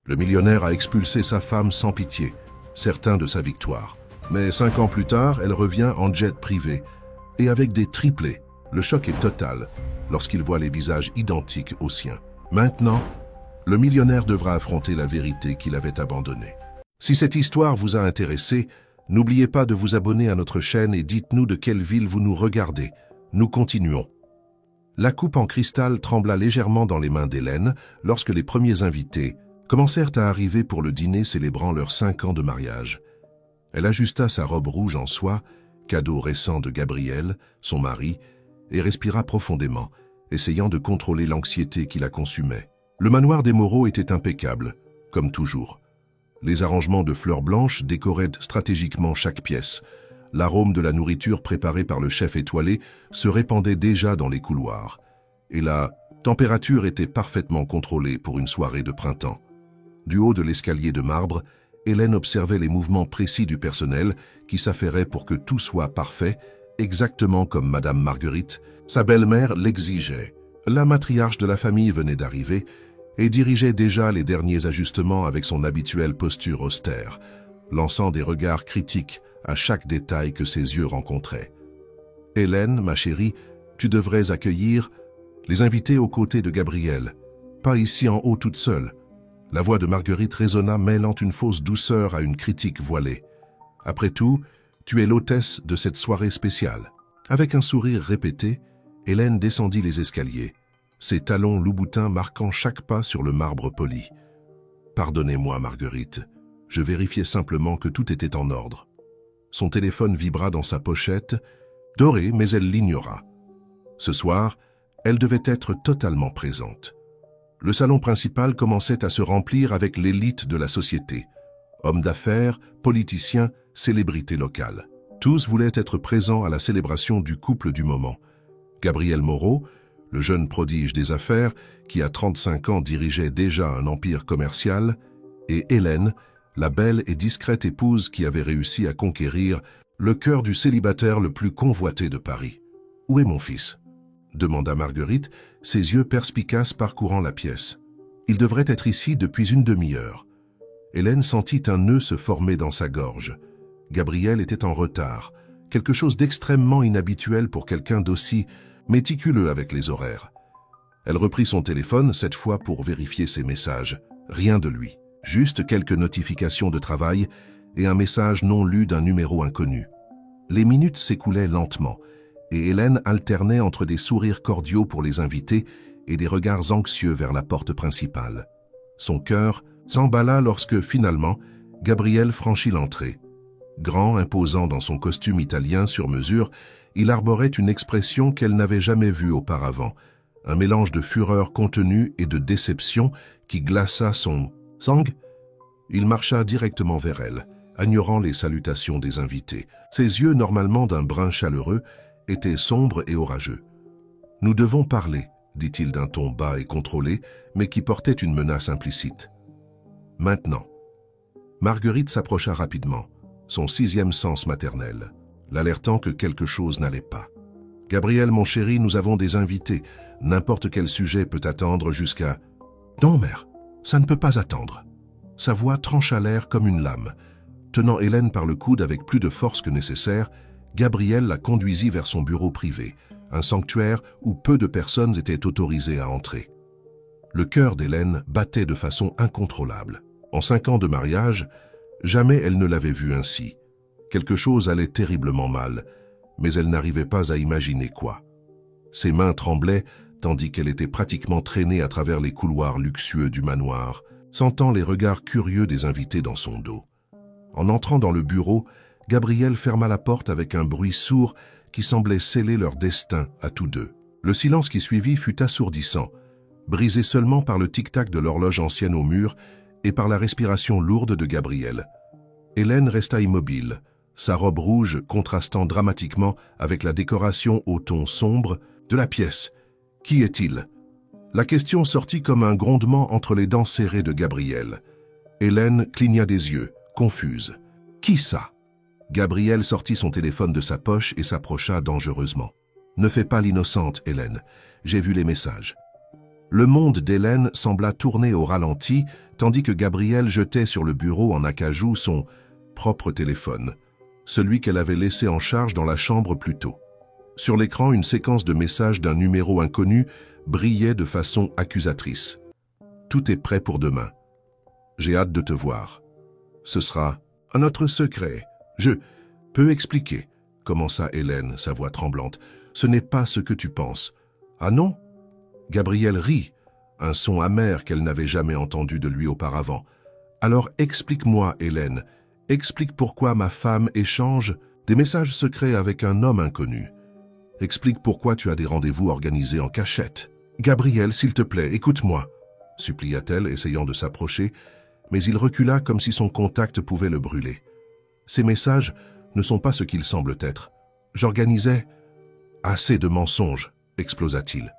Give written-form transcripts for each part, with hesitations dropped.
Le millionnaire a expulsé sa femme sans pitié, certain de sa victoire. Mais 5 ans plus tard, elle revient en jet privé, et avec des triplés. Le choc est total lorsqu'il voit les visages identiques aux siens. Maintenant, le millionnaire devra affronter la vérité qu'il avait abandonnée. Si cette histoire vous a intéressé, n'oubliez pas de vous abonner à notre chaîne et dites-nous de quelle ville vous nous regardez. Nous continuons. La coupe en cristal trembla légèrement dans les mains d'Hélène lorsque les premiers invités commencèrent à arriver pour le dîner célébrant leurs 5 ans de mariage. Elle ajusta sa robe rouge en soie, cadeau récent de Gabriel, son mari, et respira profondément, essayant de contrôler l'anxiété qui la consumait. Le manoir des Moreau était impeccable, comme toujours. Les arrangements de fleurs blanches décoraient stratégiquement chaque pièce. L'arôme de la nourriture préparée par le chef étoilé se répandait déjà dans les couloirs. Et la température était parfaitement contrôlée pour une soirée de printemps. Du haut de l'escalier de marbre, Hélène observait les mouvements précis du personnel qui s'affairait pour que tout soit parfait, exactement comme Madame Marguerite, sa belle-mère, l'exigeait. La matriarche de la famille venait d'arriver et dirigeait déjà les derniers ajustements avec son habituelle posture austère, lançant des regards critiques à chaque détail que ses yeux rencontraient. « Hélène, ma chérie, tu devrais accueillir les invités aux côtés de Gabriel, pas ici en haut toute seule. » La voix de Marguerite résonna, mêlant une fausse douceur à une critique voilée. « Après tout, tu es l'hôtesse de cette soirée spéciale. » Avec un sourire répété, Hélène descendit les escaliers, ses talons loup-boutins marquant chaque pas sur le marbre poli. « Pardonnez-moi, Marguerite, je vérifiais simplement que tout était en ordre. » Son téléphone vibra dans sa pochette, dorée, mais elle l'ignora. Ce soir, elle devait être totalement présente. Le salon principal commençait à se remplir avec l'élite de la société. Hommes d'affaires, politiciens, célébrités locales. Tous voulaient être présents à la célébration du couple du moment. Gabriel Moreau, le jeune prodige des affaires, qui à 35 ans dirigeait déjà un empire commercial, et Hélène, la belle et discrète épouse qui avait réussi à conquérir le cœur du célibataire le plus convoité de Paris. « Où est mon fils ?» demanda Marguerite, ses yeux perspicaces parcourant la pièce. « Il devrait être ici depuis une demi-heure. » Hélène sentit un nœud se former dans sa gorge. Gabriel était en retard, quelque chose d'extrêmement inhabituel pour quelqu'un d'aussi méticuleux avec les horaires. Elle reprit son téléphone, cette fois pour vérifier ses messages. Rien de lui, juste quelques notifications de travail et un message non lu d'un numéro inconnu. Les minutes s'écoulaient lentement, et Hélène alternait entre des sourires cordiaux pour les invités et des regards anxieux vers la porte principale. Son cœur s'emballa lorsque, finalement, Gabriel franchit l'entrée. Grand, imposant dans son costume italien sur mesure, il arborait une expression qu'elle n'avait jamais vue auparavant, un mélange de fureur contenue et de déception qui glaça son sang. Il marcha directement vers elle, ignorant les salutations des invités. Ses yeux, normalement d'un brun chaleureux, étaient sombres et orageux. « Nous devons parler », dit-il d'un ton bas et contrôlé, mais qui portait une menace implicite. « Maintenant. » Marguerite s'approcha rapidement, son 6e sens maternel, l'alertant que quelque chose n'allait pas. « Gabriel, mon chéri, nous avons des invités. N'importe quel sujet peut attendre jusqu'à... »« Non, mère, ça ne peut pas attendre. » Sa voix trancha l'air comme une lame. Tenant Hélène par le coude avec plus de force que nécessaire, Gabriel la conduisit vers son bureau privé, un sanctuaire où peu de personnes étaient autorisées à entrer. Le cœur d'Hélène battait de façon incontrôlable. En 5 ans de mariage, jamais elle ne l'avait vu ainsi. Quelque chose allait terriblement mal, mais elle n'arrivait pas à imaginer quoi. Ses mains tremblaient tandis qu'elle était pratiquement traînée à travers les couloirs luxueux du manoir, sentant les regards curieux des invités dans son dos. En entrant dans le bureau, Gabriel ferma la porte avec un bruit sourd qui semblait sceller leur destin à tous deux. Le silence qui suivit fut assourdissant, brisé seulement par le tic-tac de l'horloge ancienne au mur et par la respiration lourde de Gabriel. Hélène resta immobile, sa robe rouge contrastant dramatiquement avec la décoration au ton sombre de la pièce. « Qui est-il » La question sortit comme un grondement entre les dents serrées de Gabriel. Hélène cligna des yeux, confuse. « Qui ça ?» Gabriel sortit son téléphone de sa poche et s'approcha dangereusement. « Ne fais pas l'innocente, Hélène. J'ai vu les messages. » Le monde d'Hélène sembla tourner au ralenti, tandis que Gabrielle jetait sur le bureau en acajou son propre téléphone, celui qu'elle avait laissé en charge dans la chambre plus tôt. Sur l'écran, une séquence de messages d'un numéro inconnu brillait de façon accusatrice. « Tout est prêt pour demain. J'ai hâte de te voir. Ce sera un autre secret. Je peux expliquer, » commença Hélène, sa voix tremblante. « Ce n'est pas ce que tu penses. »« Ah non ?» Gabrielle rit, un son amer qu'elle n'avait jamais entendu de lui auparavant. « Alors explique-moi, Hélène. Explique pourquoi ma femme échange des messages secrets avec un homme inconnu. Explique pourquoi tu as des rendez-vous organisés en cachette. Gabrielle, s'il te plaît, écoute-moi, » supplia-t-elle, essayant de s'approcher, mais il recula comme si son contact pouvait le brûler. « Ces messages ne sont pas ce qu'ils semblent être. J'organisais... » « Assez de mensonges, » explosa-t-il,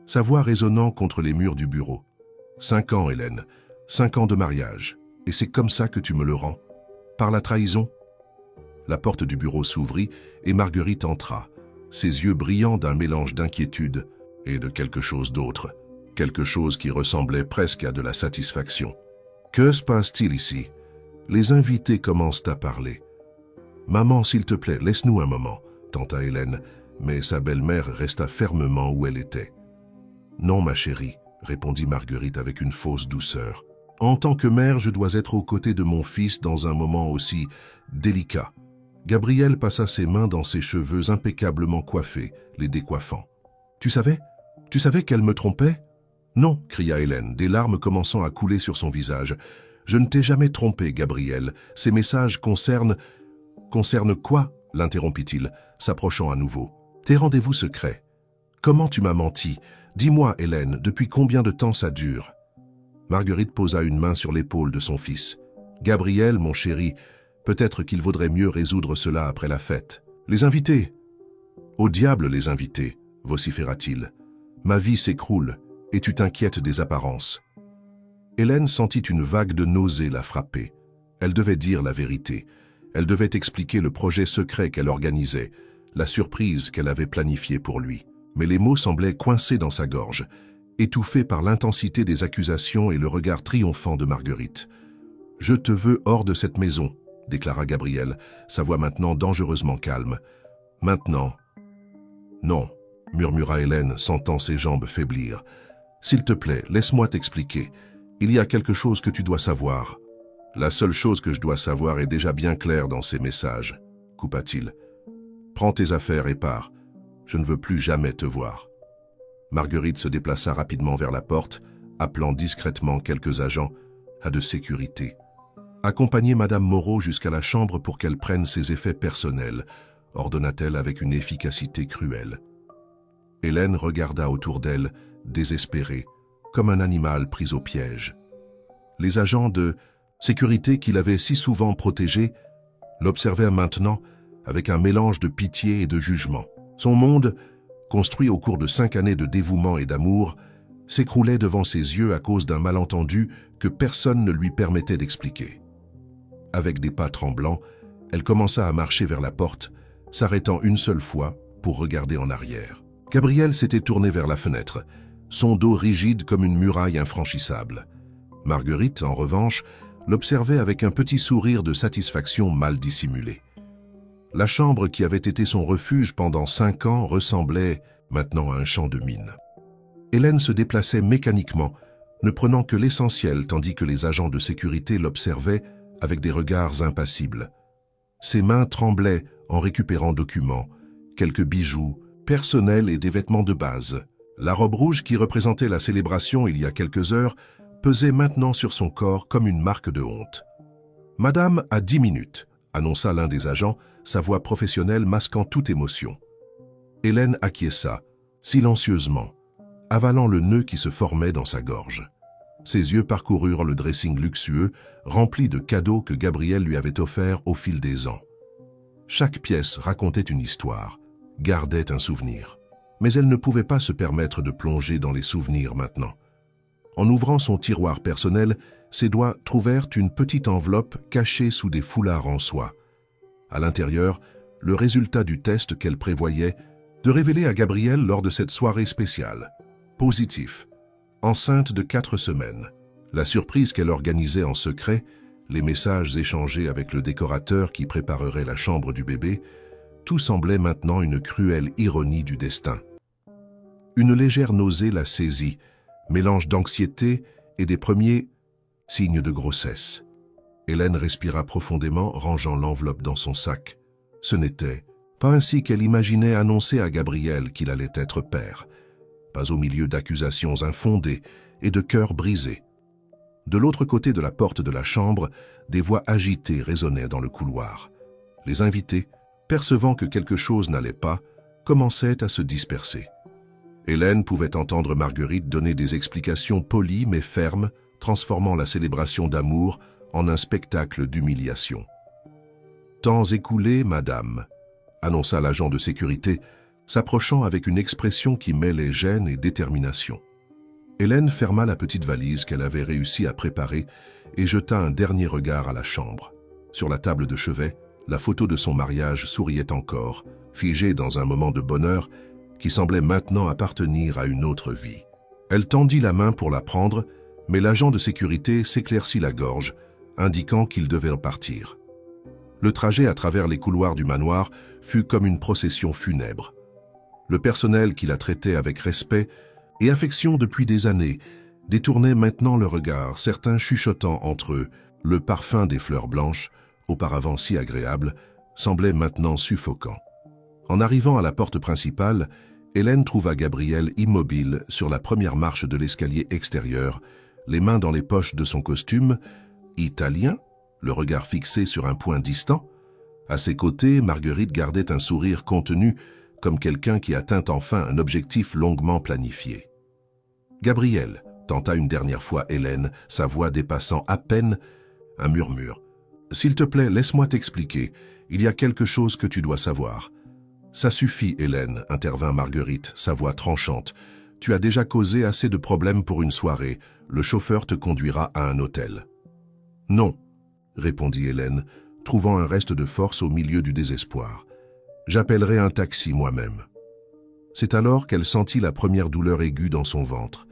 sa voix résonnant contre les murs du bureau. « 5 ans, Hélène, 5 ans de mariage, et c'est comme ça que tu me le rends. Par la trahison ?» La porte du bureau s'ouvrit et Marguerite entra, ses yeux brillants d'un mélange d'inquiétude et de quelque chose d'autre, quelque chose qui ressemblait presque à de la satisfaction. « Que se passe-t-il ici ?» Les invités commencent à parler. « Maman, s'il te plaît, laisse-nous un moment, » tenta Hélène, mais sa belle-mère resta fermement où elle était. « Non, ma chérie, » répondit Marguerite avec une fausse douceur. « En tant que mère, je dois être aux côtés de mon fils dans un moment aussi délicat. » Gabrielle passa ses mains dans ses cheveux impeccablement coiffés, les décoiffant. « Tu savais qu'elle me trompait ?»« Non, » cria Hélène, des larmes commençant à couler sur son visage. « Je ne t'ai jamais trompé, Gabrielle. Ces messages concernent... »« Concernent quoi ?» l'interrompit-il, s'approchant à nouveau. « Tes rendez-vous secrets. Comment tu m'as menti? Dis-moi, Hélène, depuis combien de temps ça dure ?» Marguerite posa une main sur l'épaule de son fils. « Gabriel, mon chéri, peut-être qu'il vaudrait mieux résoudre cela après la fête. Les invités !»« Au diable les invités !» vociféra-t-il. « Ma vie s'écroule, et tu t'inquiètes des apparences. » Hélène sentit une vague de nausée la frapper. Elle devait dire la vérité. Elle devait expliquer le projet secret qu'elle organisait, la surprise qu'elle avait planifiée pour lui. Mais les mots semblaient coincés dans sa gorge, étouffés par l'intensité des accusations et le regard triomphant de Marguerite. « Je te veux hors de cette maison, » déclara Gabrielle, sa voix maintenant dangereusement calme. « Maintenant. »« Non, » murmura Hélène, sentant ses jambes faiblir. « S'il te plaît, laisse-moi t'expliquer. Il y a quelque chose que tu dois savoir. »« La seule chose que je dois savoir est déjà bien claire dans ces messages, » coupa-t-il. « Prends tes affaires et pars. Je ne veux plus jamais te voir. » Marguerite se déplaça rapidement vers la porte, appelant discrètement quelques agents de sécurité. « Accompagnez Madame Moreau jusqu'à la chambre pour qu'elle prenne ses effets personnels, » ordonna-t-elle avec une efficacité cruelle. Hélène regarda autour d'elle, désespérée, comme un animal pris au piège. Les agents de sécurité qui l'avaient si souvent protégée l'observèrent maintenant avec un mélange de pitié et de jugement. Son monde, construit au cours de 5 années de dévouement et d'amour, s'écroulait devant ses yeux à cause d'un malentendu que personne ne lui permettait d'expliquer. Avec des pas tremblants, elle commença à marcher vers la porte, s'arrêtant une seule fois pour regarder en arrière. Gabrielle s'était tournée vers la fenêtre, son dos rigide comme une muraille infranchissable. Marguerite, en revanche, l'observait avec un petit sourire de satisfaction mal dissimulé. La chambre qui avait été son refuge pendant 5 ans ressemblait maintenant à un champ de mine. Hélène se déplaçait mécaniquement, ne prenant que l'essentiel tandis que les agents de sécurité l'observaient avec des regards impassibles. Ses mains tremblaient en récupérant documents, quelques bijoux, personnels et des vêtements de base. La robe rouge qui représentait la célébration il y a quelques heures pesait maintenant sur son corps comme une marque de honte. « Madame a 10 minutes », annonça l'un des agents, sa voix professionnelle masquant toute émotion. Hélène acquiesça, silencieusement, avalant le nœud qui se formait dans sa gorge. Ses yeux parcoururent le dressing luxueux, rempli de cadeaux que Gabrielle lui avait offerts au fil des ans. Chaque pièce racontait une histoire, gardait un souvenir. Mais elle ne pouvait pas se permettre de plonger dans les souvenirs maintenant. En ouvrant son tiroir personnel, ses doigts trouvèrent une petite enveloppe cachée sous des foulards en soie. À l'intérieur, le résultat du test qu'elle prévoyait de révéler à Gabrielle lors de cette soirée spéciale. Positif. enceinte de 4 semaines. La surprise qu'elle organisait en secret, les messages échangés avec le décorateur qui préparerait la chambre du bébé, tout semblait maintenant une cruelle ironie du destin. Une légère nausée la saisit, mélange d'anxiété et des premiers signes de grossesse. Hélène respira profondément, rangeant l'enveloppe dans son sac. Ce n'était pas ainsi qu'elle imaginait annoncer à Gabriel qu'il allait être père, pas au milieu d'accusations infondées et de cœurs brisés. De l'autre côté de la porte de la chambre, des voix agitées résonnaient dans le couloir. Les invités, percevant que quelque chose n'allait pas, commençaient à se disperser. Hélène pouvait entendre Marguerite donner des explications polies mais fermes, transformant la célébration d'amour en un spectacle d'humiliation. « Temps écoulé, madame », annonça l'agent de sécurité, s'approchant avec une expression qui mêlait gêne et détermination. Hélène ferma la petite valise qu'elle avait réussi à préparer et jeta un dernier regard à la chambre. Sur la table de chevet, la photo de son mariage souriait encore, figée dans un moment de bonheur qui semblait maintenant appartenir à une autre vie. Elle tendit la main pour la prendre, mais l'agent de sécurité s'éclaircit la gorge, indiquant qu'il devait en partir. Le trajet à travers les couloirs du manoir fut comme une procession funèbre. Le personnel qui la traitait avec respect et affection depuis des années détournait maintenant le regard, certains chuchotant entre eux. Le parfum des fleurs blanches, auparavant si agréable, semblait maintenant suffocant. En arrivant à la porte principale, Hélène trouva Gabriel immobile sur la première marche de l'escalier extérieur, les mains dans les poches de son costume, italien, le regard fixé sur un point distant. À ses côtés, Marguerite gardait un sourire contenu, comme quelqu'un qui atteint enfin un objectif longuement planifié. « Gabriel », tenta une dernière fois Hélène, sa voix dépassant à peine un murmure. « S'il te plaît, laisse-moi t'expliquer. Il y a quelque chose que tu dois savoir. »« Ça suffit, Hélène, » intervint Marguerite, sa voix tranchante. « Tu as déjà causé assez de problèmes pour une soirée. Le chauffeur te conduira à un hôtel. »« Non, » répondit Hélène, trouvant un reste de force au milieu du désespoir. « J'appellerai un taxi moi-même. » C'est alors qu'elle sentit la première douleur aiguë dans son ventre.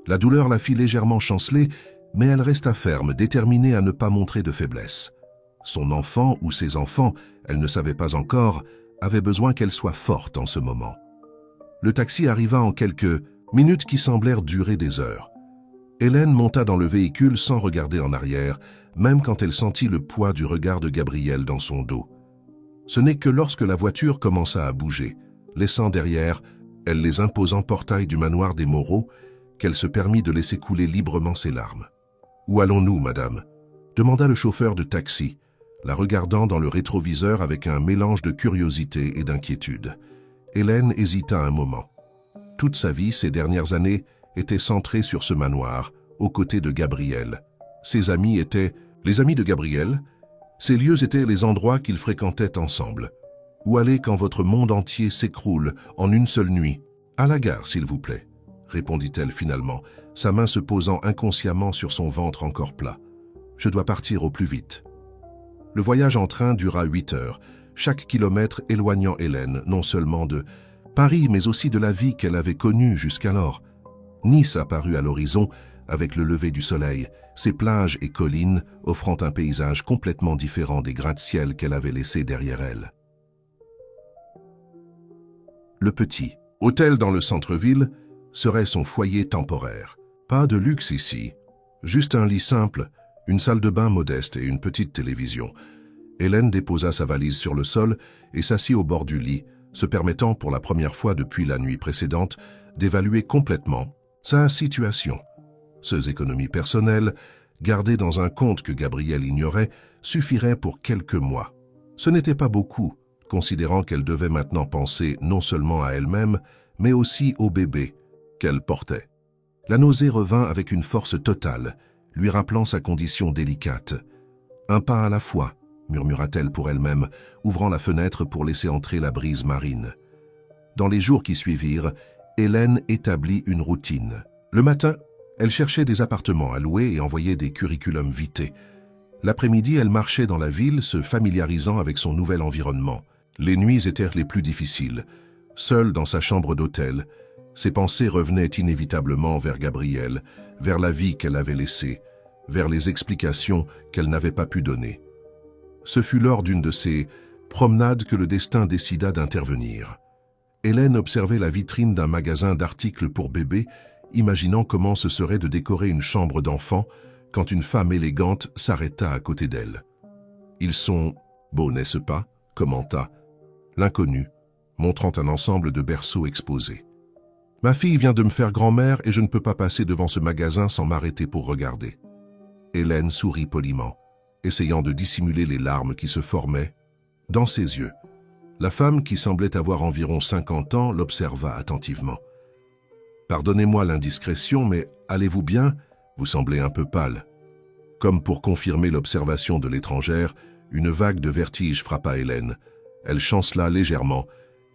La douleur la fit légèrement chanceler, mais elle resta ferme, déterminée à ne pas montrer de faiblesse. Son enfant ou ses enfants, elle ne savait pas encore, avaient besoin qu'elle soit forte en ce moment. Le taxi arriva en quelques minutes qui semblèrent durer des heures. Hélène monta dans le véhicule sans regarder en arrière, même quand elle sentit le poids du regard de Gabriel dans son dos. Ce n'est que lorsque la voiture commença à bouger, laissant derrière elle les imposants portails du manoir des Moreau, qu'elle se permit de laisser couler librement ses larmes. « Où allons-nous, madame ?» demanda le chauffeur de taxi, la regardant dans le rétroviseur avec un mélange de curiosité et d'inquiétude. Hélène hésita un moment. Toute sa vie, ces dernières années, était centrée sur ce manoir, aux côtés de Gabriel. Ses amis étaient les amis de Gabriel. Ces lieux étaient les endroits qu'ils fréquentaient ensemble. Où aller quand votre monde entier s'écroule en une seule nuit? À la gare, s'il vous plaît, répondit-elle finalement, sa main se posant inconsciemment sur son ventre encore plat. Je dois partir au plus vite. Le voyage en train dura 8 heures, chaque kilomètre éloignant Hélène, non seulement de Paris, mais aussi de la vie qu'elle avait connue jusqu'alors. Nice apparut à l'horizon avec le lever du soleil, ses plages et collines offrant un paysage complètement différent des gratte-ciel qu'elle avait laissés derrière elle. Le petit hôtel dans le centre-ville serait son foyer temporaire. Pas de luxe ici, juste un lit simple, une salle de bain modeste et une petite télévision. Hélène déposa sa valise sur le sol et s'assit au bord du lit, se permettant pour la première fois depuis la nuit précédente d'évaluer complètement sa situation. Ses économies personnelles, gardées dans un compte que Gabriel ignorait, suffiraient pour quelques mois. Ce n'était pas beaucoup, considérant qu'elle devait maintenant penser non seulement à elle-même, mais aussi au bébé qu'elle portait. La nausée revint avec une force totale, lui rappelant sa condition délicate. « Un pas à la fois », murmura-t-elle pour elle-même, ouvrant la fenêtre pour laisser entrer la brise marine. Dans les jours qui suivirent, Hélène établit une routine. Le matin, elle cherchait des appartements à louer et envoyait des curriculums vitae. L'après-midi, elle marchait dans la ville, se familiarisant avec son nouvel environnement. Les nuits étaient les plus difficiles. Seule dans sa chambre d'hôtel, Ses pensées revenaient inévitablement vers Gabrielle, vers la vie qu'elle avait laissée, vers les explications qu'elle n'avait pas pu donner. Ce fut lors d'une de ces promenades que le destin décida d'intervenir. Hélène observait la vitrine d'un magasin d'articles pour bébés, imaginant comment ce serait de décorer une chambre d'enfant quand une femme élégante s'arrêta à côté d'elle. « Ils sont beaux, n'est-ce pas ?» commenta l'inconnu, montrant un ensemble de berceaux exposés. « Ma fille vient de me faire grand-mère et je ne peux pas passer devant ce magasin sans m'arrêter pour regarder. » Hélène sourit poliment, essayant de dissimuler les larmes qui se formaient dans ses yeux. La femme, qui semblait avoir environ 50 ans, l'observa attentivement. « Pardonnez-moi l'indiscrétion, mais allez-vous bien? Vous semblez un peu pâle. » Comme pour confirmer l'observation de l'étrangère, une vague de vertige frappa Hélène. Elle chancela légèrement,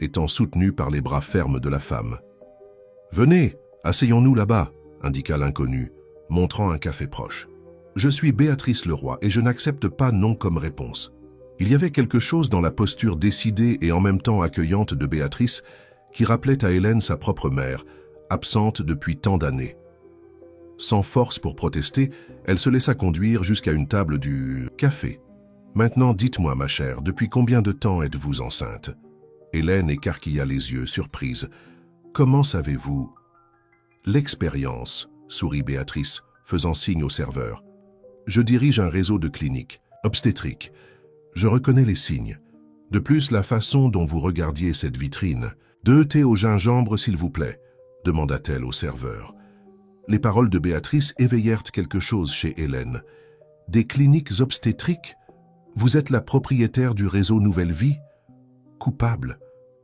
étant soutenue par les bras fermes de la femme. « Venez, asseyons-nous là-bas » indiqua l'inconnu, montrant un café proche. « Je suis Béatrice Leroy et je n'accepte pas non comme réponse. » Il y avait quelque chose dans la posture décidée et en même temps accueillante de Béatrice qui rappelait à Hélène sa propre mère, absente depuis tant d'années. Sans force pour protester, elle se laissa conduire jusqu'à une table du café. « Maintenant, dites-moi, ma chère, depuis combien de temps êtes-vous enceinte ?» Hélène écarquilla les yeux, surprise. « Comment savez-vous ?»« L'expérience, » sourit Béatrice, faisant signe au serveur. « Je dirige un réseau de cliniques, obstétriques. Je reconnais les signes. De plus, la façon dont vous regardiez cette vitrine. « 2 thés au gingembre, s'il vous plaît » demanda-t-elle au serveur. Les paroles de Béatrice éveillèrent quelque chose chez Hélène. « Des cliniques obstétriques? Vous êtes la propriétaire du réseau Nouvelle Vie ?»« Coupable, »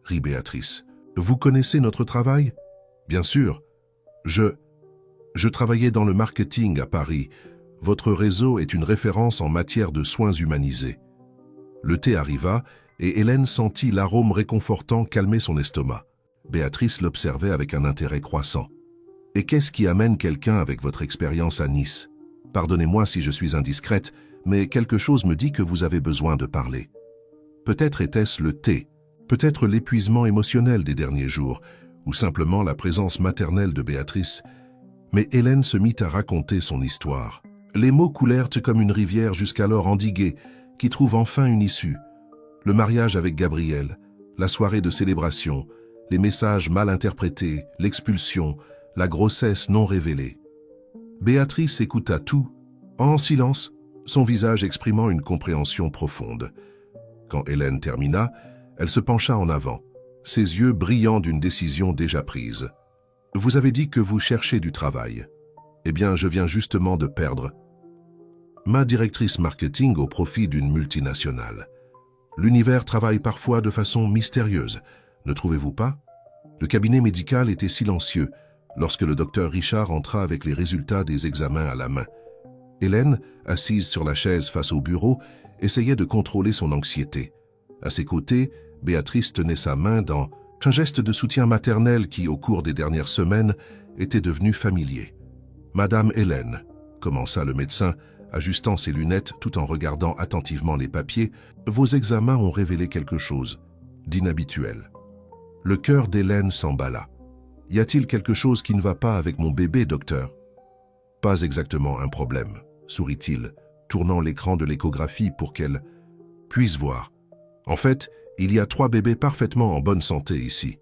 rit Béatrice. « Vous connaissez notre travail? »« Bien sûr. Je travaillais dans le marketing à Paris. Votre réseau est une référence en matière de soins humanisés. » Le thé arriva et Hélène sentit l'arôme réconfortant calmer son estomac. Béatrice l'observait avec un intérêt croissant. « Et qu'est-ce qui amène quelqu'un avec votre expérience à Nice? Pardonnez-moi si je suis indiscrète, mais quelque chose me dit que vous avez besoin de parler. Peut-être était-ce le thé, peut-être l'épuisement émotionnel des derniers jours, ou simplement la présence maternelle de Béatrice. Mais Hélène se mit à raconter son histoire. Les mots coulèrent comme une rivière jusqu'alors endiguée, qui trouve enfin une issue. Le mariage avec Gabrielle, la soirée de célébration, les messages mal interprétés, l'expulsion, la grossesse non révélée. Béatrice écouta tout, en silence, son visage exprimant une compréhension profonde. Quand Hélène termina, elle se pencha en avant, ses yeux brillants d'une décision déjà prise. « Vous avez dit que vous cherchez du travail. Eh bien, je viens justement de perdre ma directrice marketing au profit d'une multinationale. L'univers travaille parfois de façon mystérieuse, ne trouvez-vous pas? » Le cabinet médical était silencieux lorsque le docteur Richard entra avec les résultats des examens à la main. Hélène, assise sur la chaise face au bureau, essayait de contrôler son anxiété. À ses côtés, Béatrice tenait sa main dans un geste de soutien maternel qui, au cours des dernières semaines, était devenu familier. « Madame Hélène, » commença le médecin, ajustant ses lunettes tout en regardant attentivement les papiers, « vos examens ont révélé quelque chose d'inhabituel. » Le cœur d'Hélène s'emballa. « Y a-t-il quelque chose qui ne va pas avec mon bébé, docteur ?»« Pas exactement un problème, » sourit-il, tournant l'écran de l'échographie pour qu'elle puisse voir. « En fait, il y a 3 bébés parfaitement en bonne santé ici. »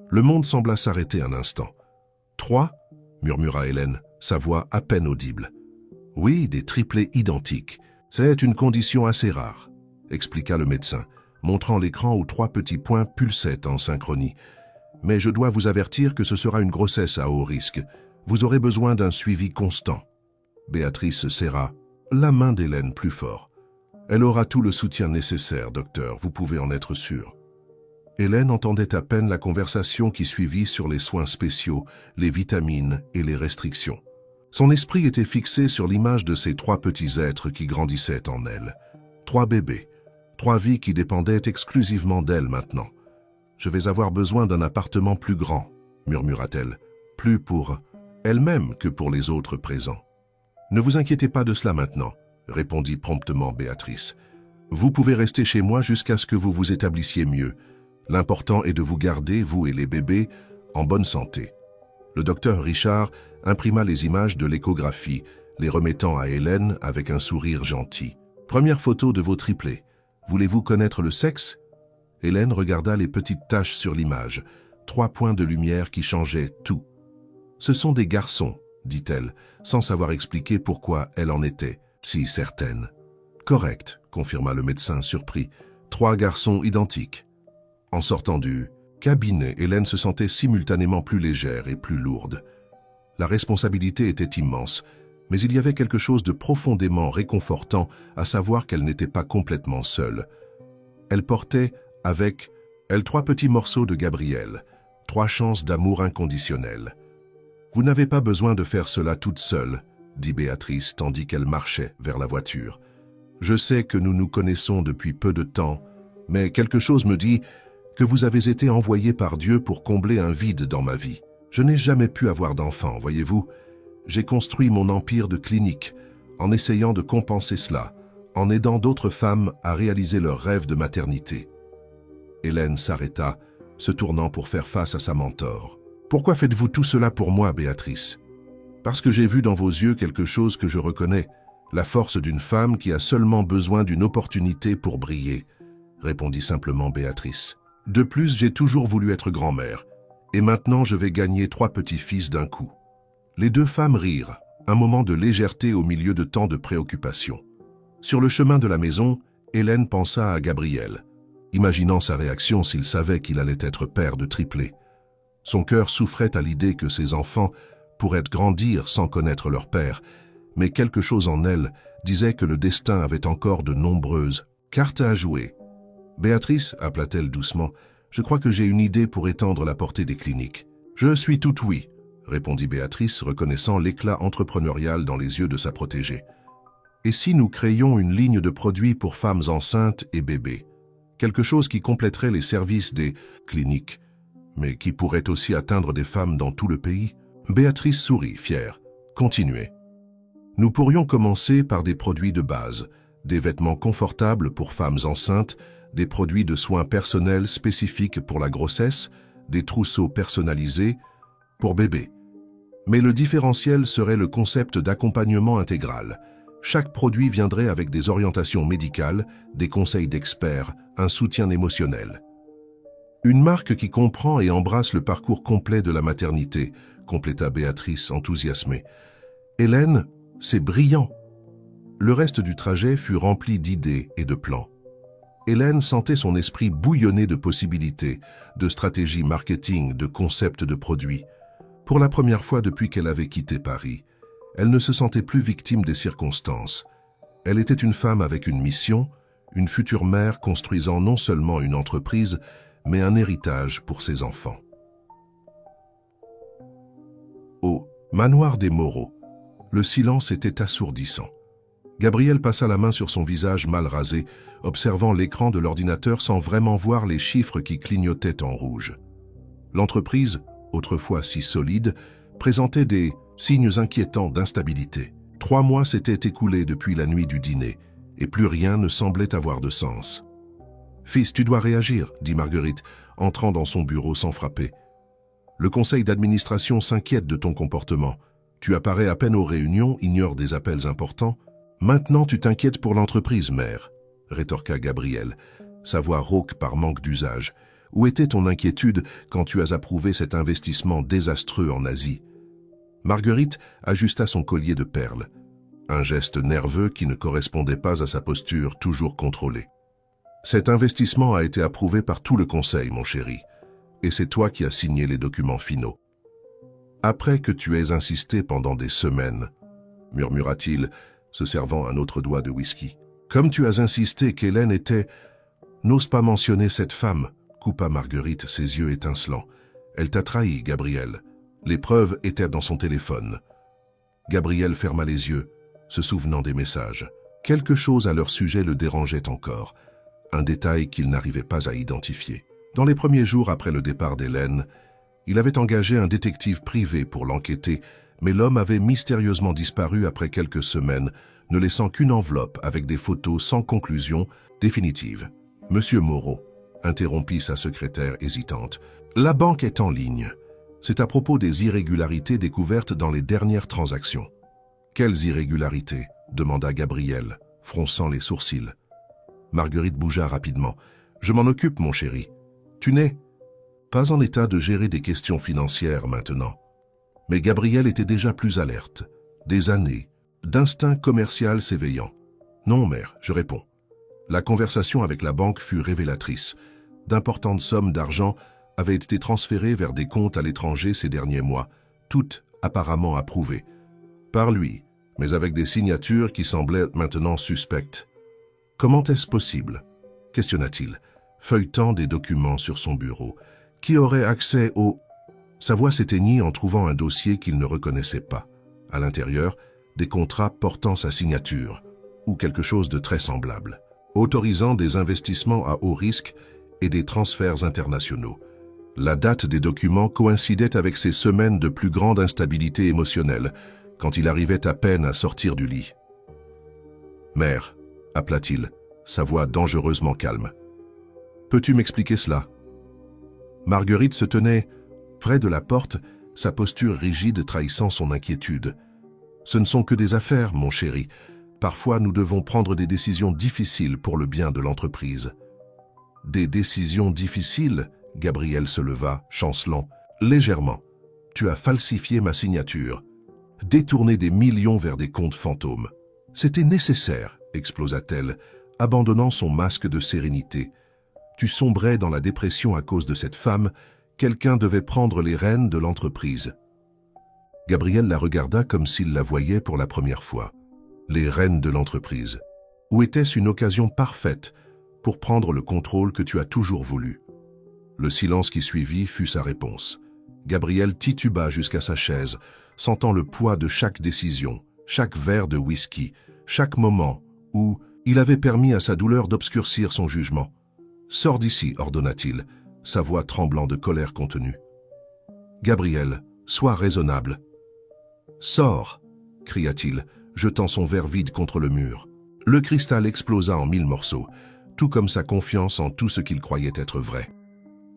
Le monde sembla s'arrêter un instant. « 3 » murmura Hélène, sa voix à peine audible. « Oui, des triplés identiques. C'est une condition assez rare, » expliqua le médecin, montrant l'écran où 3 petits points pulsaient en synchronie. « Mais je dois vous avertir que ce sera une grossesse à haut risque. Vous aurez besoin d'un suivi constant. » Béatrice serra la main d'Hélène plus fort. « Elle aura tout le soutien nécessaire, docteur, vous pouvez en être sûr. » Hélène entendait à peine la conversation qui suivit sur les soins spéciaux, les vitamines et les restrictions. Son esprit était fixé sur l'image de ces 3 petits êtres qui grandissaient en elle. 3 bébés, 3 vies qui dépendaient exclusivement d'elle maintenant. « Je vais avoir besoin d'un appartement plus grand, » murmura-t-elle, « plus pour elle-même que pour les autres présents. »« Ne vous inquiétez pas de cela maintenant, » répondit promptement Béatrice. « Vous pouvez rester chez moi jusqu'à ce que vous vous établissiez mieux. L'important est de vous garder, vous et les bébés, en bonne santé. Le docteur Richard imprima les images de l'échographie, les remettant à Hélène avec un sourire gentil. « Première photo de vos triplés. Voulez-vous connaître le sexe ?» Hélène regarda les petites taches sur l'image, 3 points de lumière qui changeaient tout. « Ce sont des garçons, » dit-elle, sans savoir expliquer pourquoi elle en était si certaine. « Correct, » confirma le médecin surpris. 3 garçons identiques. En sortant du cabinet, Hélène se sentait simultanément plus légère et plus lourde. La responsabilité était immense, mais il y avait quelque chose de profondément réconfortant à savoir qu'elle n'était pas complètement seule. Elle portait avec elle 3 petits morceaux de Gabriel, 3 chances d'amour inconditionnel. « Vous n'avez pas besoin de faire cela toute seule, » dit Béatrice tandis qu'elle marchait vers la voiture. « Je sais que nous nous connaissons depuis peu de temps, mais quelque chose me dit que vous avez été envoyée par Dieu pour combler un vide dans ma vie. Je n'ai jamais pu avoir d'enfant, voyez-vous. J'ai construit mon empire de clinique en essayant de compenser cela, en aidant d'autres femmes à réaliser leur rêve de maternité. » Hélène s'arrêta, se tournant pour faire face à sa mentor. « Pourquoi faites-vous tout cela pour moi, Béatrice ? » « Parce que j'ai vu dans vos yeux quelque chose que je reconnais, la force d'une femme qui a seulement besoin d'une opportunité pour briller, » répondit simplement Béatrice. « De plus, j'ai toujours voulu être grand-mère, et maintenant je vais gagner 3 petits-fils d'un coup. » Les 2 femmes rirent, un moment de légèreté au milieu de tant de préoccupations. Sur le chemin de la maison, Hélène pensa à Gabriel, imaginant sa réaction s'il savait qu'il allait être père de triplés. Son cœur souffrait à l'idée que ses enfants pourraient grandir sans connaître leur père, mais quelque chose en elle disait que le destin avait encore de nombreuses cartes à jouer. « Béatrice, » appela-t-elle doucement, « je crois que j'ai une idée pour étendre la portée des cliniques. »« Je suis tout oui, » répondit Béatrice, reconnaissant l'éclat entrepreneurial dans les yeux de sa protégée. « Et si nous créions une ligne de produits pour femmes enceintes et bébés, quelque chose qui compléterait les services des cliniques, mais qui pourrait aussi atteindre des femmes dans tout le pays ?» Béatrice sourit, fière. « Continuez. Nous pourrions commencer par des produits de base, des vêtements confortables pour femmes enceintes, des produits de soins personnels spécifiques pour la grossesse, des trousseaux personnalisés pour bébés. Mais le différentiel serait le concept d'accompagnement intégral. Chaque produit viendrait avec des orientations médicales, des conseils d'experts, un soutien émotionnel. Une marque qui comprend et embrasse le parcours complet de la maternité, compléta Béatrice enthousiasmée. Hélène, c'est brillant. Le reste du trajet fut rempli d'idées et de plans. Hélène sentait son esprit bouillonner de possibilités, de stratégies marketing, de concepts de produits. Pour la première fois depuis qu'elle avait quitté Paris, elle ne se sentait plus victime des circonstances. Elle était une femme avec une mission, une future mère construisant non seulement une entreprise, mais un héritage pour ses enfants. Au manoir des Moreau, le silence était assourdissant. Gabriel passa la main sur son visage mal rasé, observant l'écran de l'ordinateur sans vraiment voir les chiffres qui clignotaient en rouge. L'entreprise, autrefois si solide, présentait des signes inquiétants d'instabilité. 3 mois s'étaient écoulés depuis la nuit du dîner, et plus rien ne semblait avoir de sens. « Fils, tu dois réagir, » dit Marguerite, entrant dans son bureau sans frapper. « Le conseil d'administration s'inquiète de ton comportement. Tu apparais à peine aux réunions, ignores des appels importants. Maintenant, tu t'inquiètes pour l'entreprise, mère, » rétorqua Gabriel, sa voix rauque par manque d'usage. « Où était ton inquiétude quand tu as approuvé cet investissement désastreux en Asie ?» Marguerite ajusta son collier de perles, un geste nerveux qui ne correspondait pas à sa posture toujours contrôlée. « Cet investissement a été approuvé par tout le conseil, mon chéri, et c'est toi qui as signé les documents finaux. Après que tu aies insisté pendant des semaines, » murmura-t-il, se servant un autre doigt de whisky. « Comme tu as insisté qu'Hélène était... » « N'ose pas mentionner cette femme, » coupa Marguerite, ses yeux étincelants. « Elle t'a trahi, Gabriel. Les preuves étaient dans son téléphone. » Gabriel ferma les yeux, se souvenant des messages. Quelque chose à leur sujet le dérangeait encore, un détail qu'il n'arrivait pas à identifier. Dans les premiers jours après le départ d'Hélène, il avait engagé un détective privé pour l'enquêter, mais l'homme avait mystérieusement disparu après quelques semaines, ne laissant qu'une enveloppe avec des photos sans conclusion définitive. « Monsieur Moreau, » interrompit sa secrétaire hésitante, « la banque est en ligne. C'est à propos des irrégularités découvertes dans les dernières transactions. Quelles irrégularités? Demanda Gabriel, fronçant les sourcils. Marguerite bougea rapidement. Je m'en occupe, mon chéri. Tu n'es pas en état de gérer des questions financières maintenant. Mais Gabriel était déjà plus alerte. Des années, d'instinct commercial s'éveillant. Non, mère, je réponds. La conversation avec la banque fut révélatrice. D'importantes sommes d'argent avaient été transférées vers des comptes à l'étranger ces derniers mois, toutes apparemment approuvées. Par lui, mais avec des signatures qui semblaient maintenant suspectes. Comment est-ce possible? Questionna-t-il, feuilletant des documents sur son bureau. Qui aurait accès au... Sa voix s'éteignit en trouvant un dossier qu'il ne reconnaissait pas. À l'intérieur, des contrats portant sa signature, ou quelque chose de très semblable, autorisant des investissements à haut risque et des transferts internationaux. La date des documents coïncidait avec ces semaines de plus grande instabilité émotionnelle, quand il arrivait à peine à sortir du lit. « Mère », appela-t-il, sa voix dangereusement calme. « Peux-tu m'expliquer cela ?» Marguerite se tenait près de la porte, sa posture rigide trahissant son inquiétude. « Ce ne sont que des affaires, mon chéri. Parfois, nous devons prendre des décisions difficiles pour le bien de l'entreprise. » « Des décisions difficiles ?» Gabriel se leva, chancelant. « Légèrement. Tu as falsifié ma signature. Détourné des millions vers des comptes fantômes. C'était nécessaire, explosa-t-elle, abandonnant son masque de sérénité. Tu sombrais dans la dépression à cause de cette femme. Quelqu'un devait prendre les rênes de l'entreprise. » Gabriel la regarda comme s'il la voyait pour la première fois. Les rênes de l'entreprise. Ou était-ce une occasion parfaite pour prendre le contrôle que tu as toujours voulu? Le silence qui suivit fut sa réponse. Gabriel tituba jusqu'à sa chaise, sentant le poids de chaque décision, chaque verre de whisky, chaque moment où il avait permis à sa douleur d'obscurcir son jugement. « Sors d'ici », ordonna-t-il, sa voix tremblant de colère contenue. « Gabriel, sois raisonnable. »« Sors !» cria-t-il, jetant son verre vide contre le mur. Le cristal explosa en 1000 morceaux, tout comme sa confiance en tout ce qu'il croyait être vrai.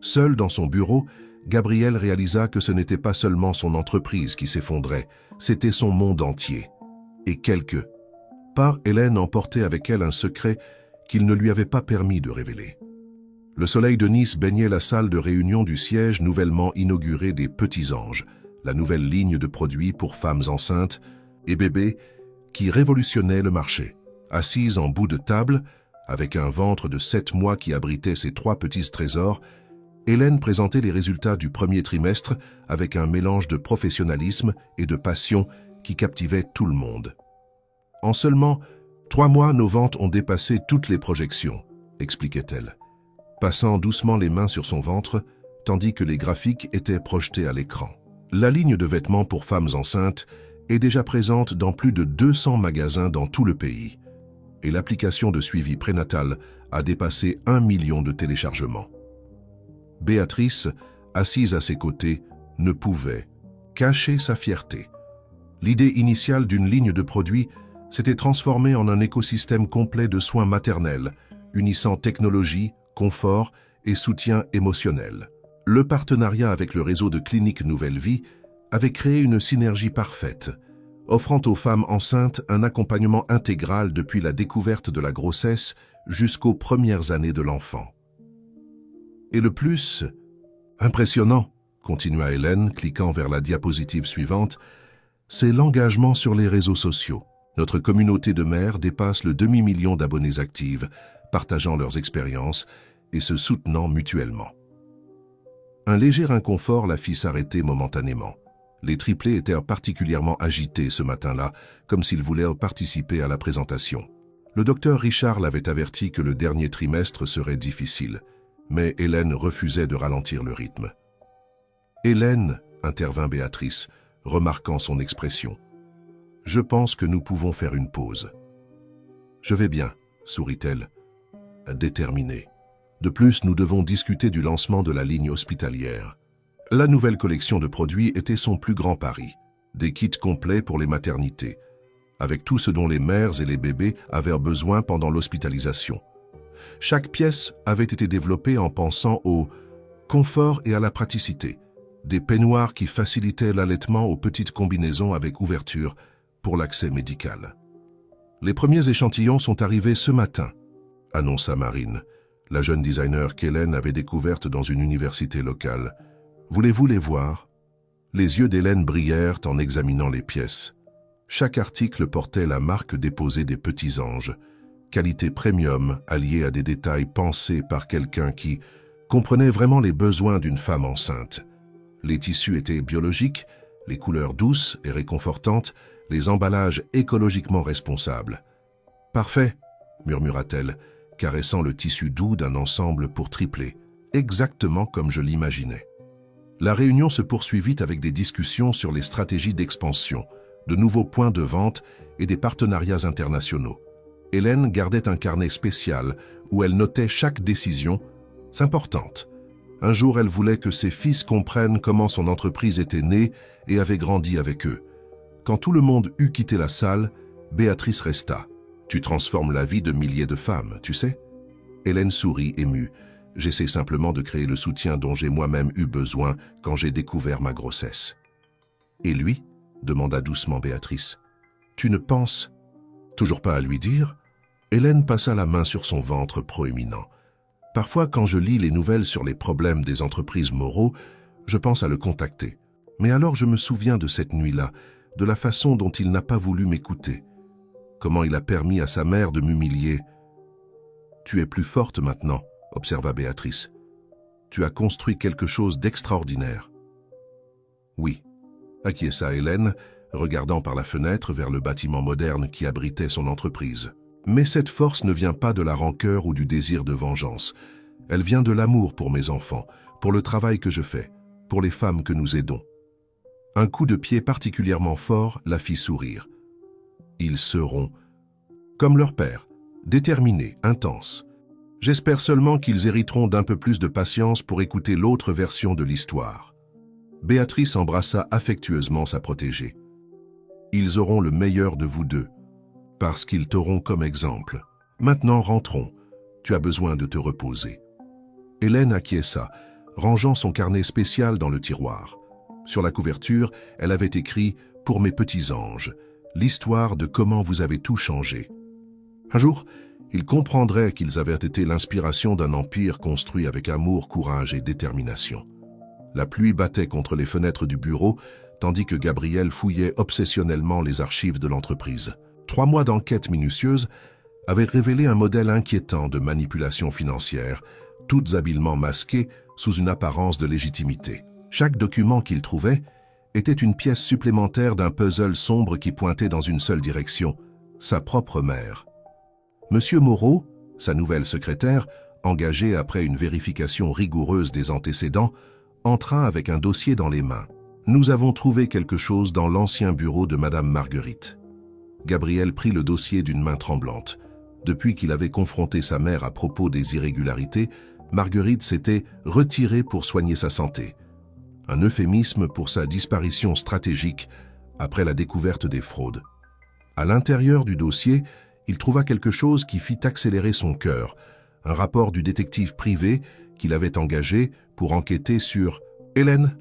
Seul dans son bureau, Gabriel réalisa que ce n'était pas seulement son entreprise qui s'effondrait, c'était son monde entier. Et quelque part, Hélène emportait avec elle un secret qu'il ne lui avait pas permis de révéler. Le soleil de Nice baignait la salle de réunion du siège nouvellement inauguré des Petits Anges, la nouvelle ligne de produits pour femmes enceintes et bébés qui révolutionnait le marché. Assise en bout de table, avec un ventre de 7 mois qui abritait ses 3 petits trésors, Hélène présentait les résultats du premier trimestre avec un mélange de professionnalisme et de passion qui captivait tout le monde. « En seulement 3 mois, nos ventes ont dépassé toutes les projections », expliquait-elle, passant doucement les mains sur son ventre, tandis que les graphiques étaient projetés à l'écran. La ligne de vêtements pour femmes enceintes est déjà présente dans plus de 200 magasins dans tout le pays, et l'application de suivi prénatal a dépassé 1 million de téléchargements. Béatrice, assise à ses côtés, ne pouvait cacher sa fierté. L'idée initiale d'une ligne de produits s'était transformée en un écosystème complet de soins maternels, unissant technologie, confort et soutien émotionnel. Le partenariat avec le réseau de cliniques Nouvelle Vie avait créé une synergie parfaite, offrant aux femmes enceintes un accompagnement intégral depuis la découverte de la grossesse jusqu'aux premières années de l'enfant. Et le plus impressionnant, continua Hélène, cliquant vers la diapositive suivante, c'est l'engagement sur les réseaux sociaux. Notre communauté de mères dépasse le demi-million d'abonnés actives, partageant leurs expériences et se soutenant mutuellement. Un léger inconfort la fit s'arrêter momentanément. Les triplés étaient particulièrement agités ce matin-là, comme s'ils voulaient participer à la présentation. Le docteur Richard l'avait averti que le dernier trimestre serait difficile, mais Hélène refusait de ralentir le rythme. « Hélène, » intervint Béatrice, remarquant son expression. « Je pense que nous pouvons faire une pause. »« Je vais bien, » sourit-elle, déterminée. De plus, nous devons discuter du lancement de la ligne hospitalière. La nouvelle collection de produits était son plus grand pari. Des kits complets pour les maternités, avec tout ce dont les mères et les bébés avaient besoin pendant l'hospitalisation. Chaque pièce avait été développée en pensant au confort et à la praticité. des peignoirs qui facilitaient l'allaitement aux petites combinaisons avec ouverture pour l'accès médical. Les premiers échantillons sont arrivés ce matin, annonça Marine, la jeune designer qu'Hélène avait découverte dans une université locale. Voulez-vous les voir? Les yeux d'Hélène brillèrent en examinant les pièces. Chaque article portait la marque déposée des petits anges, qualité premium alliée à des détails pensés par quelqu'un qui comprenait vraiment les besoins d'une femme enceinte. Les tissus étaient biologiques, les couleurs douces et réconfortantes, les emballages écologiquement responsables. « Parfait !» murmura-t-elle, caressant le tissu doux d'un ensemble pour tripler, exactement comme je l'imaginais. La réunion se poursuivit avec des discussions sur les stratégies d'expansion, de nouveaux points de vente et des partenariats internationaux. Hélène gardait un carnet spécial où elle notait chaque décision, importante. Un jour, elle voulait que ses fils comprennent comment son entreprise était née et avait grandi avec eux. Quand tout le monde eut quitté la salle, Béatrice resta. « Tu transformes la vie de milliers de femmes, tu sais ?» Hélène sourit émue. « J'essaie simplement de créer le soutien dont j'ai moi-même eu besoin quand j'ai découvert ma grossesse. »« Et lui ?» demanda doucement Béatrice. « Tu ne penses toujours pas à lui dire ?» Hélène passa la main sur son ventre proéminent. « Parfois, quand je lis les nouvelles sur les problèmes des entreprises moraux, je pense à le contacter. Mais alors je me souviens de cette nuit-là, de la façon dont il n'a pas voulu m'écouter. Comment il a permis à sa mère de m'humilier. « Tu es plus forte maintenant, » observa Béatrice. « Tu as construit quelque chose d'extraordinaire. » « Oui, » acquiesça Hélène, regardant par la fenêtre vers le bâtiment moderne qui abritait son entreprise. « Mais cette force ne vient pas de la rancœur ou du désir de vengeance. Elle vient de l'amour pour mes enfants, pour le travail que je fais, pour les femmes que nous aidons. » Un coup de pied particulièrement fort la fit sourire. Ils seront, comme leur père, déterminés, intenses. J'espère seulement qu'ils hériteront d'un peu plus de patience pour écouter l'autre version de l'histoire. Béatrice embrassa affectueusement sa protégée. Ils auront le meilleur de vous deux, parce qu'ils t'auront comme exemple. Maintenant rentrons, tu as besoin de te reposer. Hélène acquiesça, rangeant son carnet spécial dans le tiroir. Sur la couverture, elle avait écrit « Pour mes petits anges », l'histoire de comment vous avez tout changé. Un jour, ils comprendraient qu'ils avaient été l'inspiration d'un empire construit avec amour, courage et détermination. La pluie battait contre les fenêtres du bureau, tandis que Gabriel fouillait obsessionnellement les archives de l'entreprise. 3 mois d'enquête minutieuse avaient révélé un modèle inquiétant de manipulation financière, toutes habilement masquées sous une apparence de légitimité. Chaque document qu'il trouvait était une pièce supplémentaire d'un puzzle sombre qui pointait dans une seule direction, sa propre mère. Monsieur Moreau, sa nouvelle secrétaire, engagée après une vérification rigoureuse des antécédents, entra avec un dossier dans les mains. « Nous avons trouvé quelque chose dans l'ancien bureau de Madame Marguerite. » Gabriel prit le dossier d'une main tremblante. Depuis qu'il avait confronté sa mère à propos des irrégularités, Marguerite s'était retirée pour soigner sa santé. Un euphémisme pour sa disparition stratégique après la découverte des fraudes. À l'intérieur du dossier, il trouva quelque chose qui fit accélérer son cœur, un rapport du détective privé qu'il avait engagé pour enquêter sur Hélène,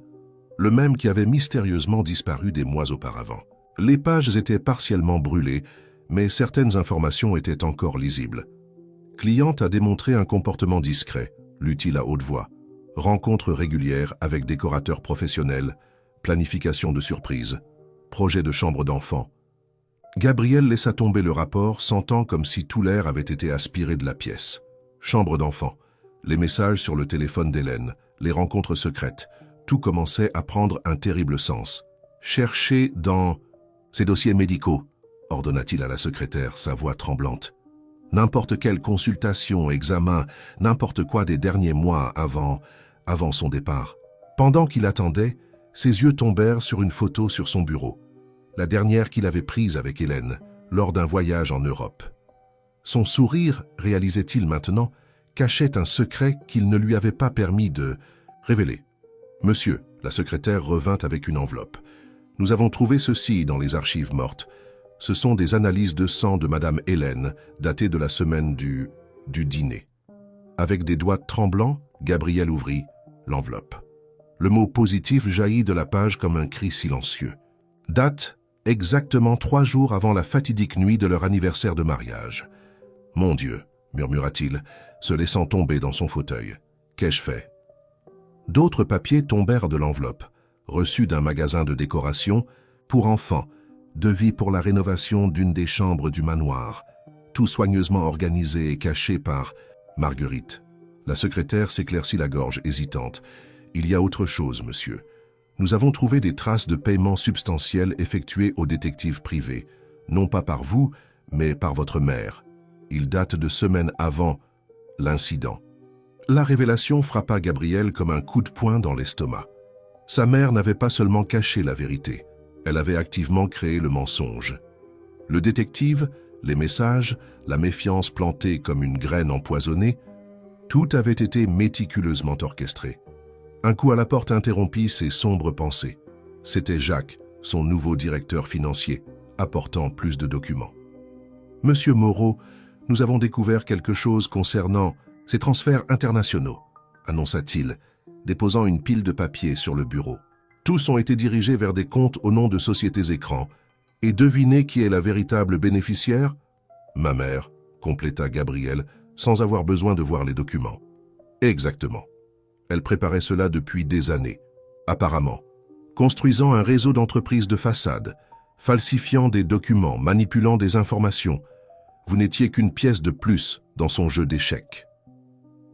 le même qui avait mystérieusement disparu des mois auparavant. Les pages étaient partiellement brûlées, mais certaines informations étaient encore lisibles. Cliente a démontré un comportement discret, lut-il à haute voix. Rencontres régulières avec décorateurs professionnels, planification de surprises, projet de chambre d'enfant. Gabriel laissa tomber le rapport, sentant comme si tout l'air avait été aspiré de la pièce. Chambre d'enfant, les messages sur le téléphone d'Hélène, les rencontres secrètes, tout commençait à prendre un terrible sens. « Cherchez dans ces dossiers médicaux », ordonna-t-il à la secrétaire, sa voix tremblante. « N'importe quelle consultation, examen, n'importe quoi des derniers mois avant son départ. » Pendant qu'il attendait, ses yeux tombèrent sur une photo sur son bureau, la dernière qu'il avait prise avec Hélène, lors d'un voyage en Europe. Son sourire, réalisait-il maintenant, cachait un secret qu'il ne lui avait pas permis de révéler. « Monsieur », la secrétaire revint avec une enveloppe. « Nous avons trouvé ceci dans les archives mortes. Ce sont des analyses de sang de Madame Hélène, datées de la semaine du dîner. » Avec des doigts tremblants, Gabriel ouvrit l'enveloppe. Le mot positif jaillit de la page comme un cri silencieux. Date exactement 3 jours avant la fatidique nuit de leur anniversaire de mariage. « Mon Dieu !» murmura-t-il, se laissant tomber dans son fauteuil. « Qu'ai-je fait ?» D'autres papiers tombèrent de l'enveloppe, reçus d'un magasin de décoration, pour enfants, devis pour la rénovation d'une des chambres du manoir, tout soigneusement organisé et caché par Marguerite. La secrétaire s'éclaircit la gorge, hésitante. « Il y a autre chose, monsieur. Nous avons trouvé des traces de paiement substantiels effectués au détective privé, non pas par vous, mais par votre mère. Il date de semaines avant l'incident. » La révélation frappa Gabriel comme un coup de poing dans l'estomac. Sa mère n'avait pas seulement caché la vérité, elle avait activement créé le mensonge. Le détective, les messages, la méfiance plantée comme une graine empoisonnée, tout avait été méticuleusement orchestré. Un coup à la porte interrompit ses sombres pensées. C'était Jacques, son nouveau directeur financier, apportant plus de documents. « Monsieur Moreau, nous avons découvert quelque chose concernant ces transferts internationaux, » annonça-t-il, déposant une pile de papiers sur le bureau. « Tous ont été dirigés vers des comptes au nom de sociétés écrans. Et devinez qui est la véritable bénéficiaire ? » « Ma mère, » compléta Gabriel, sans avoir besoin de voir les documents. « Exactement. Elle préparait cela depuis des années, apparemment, construisant un réseau d'entreprises de façade, falsifiant des documents, manipulant des informations. Vous n'étiez qu'une pièce de plus dans son jeu d'échecs. »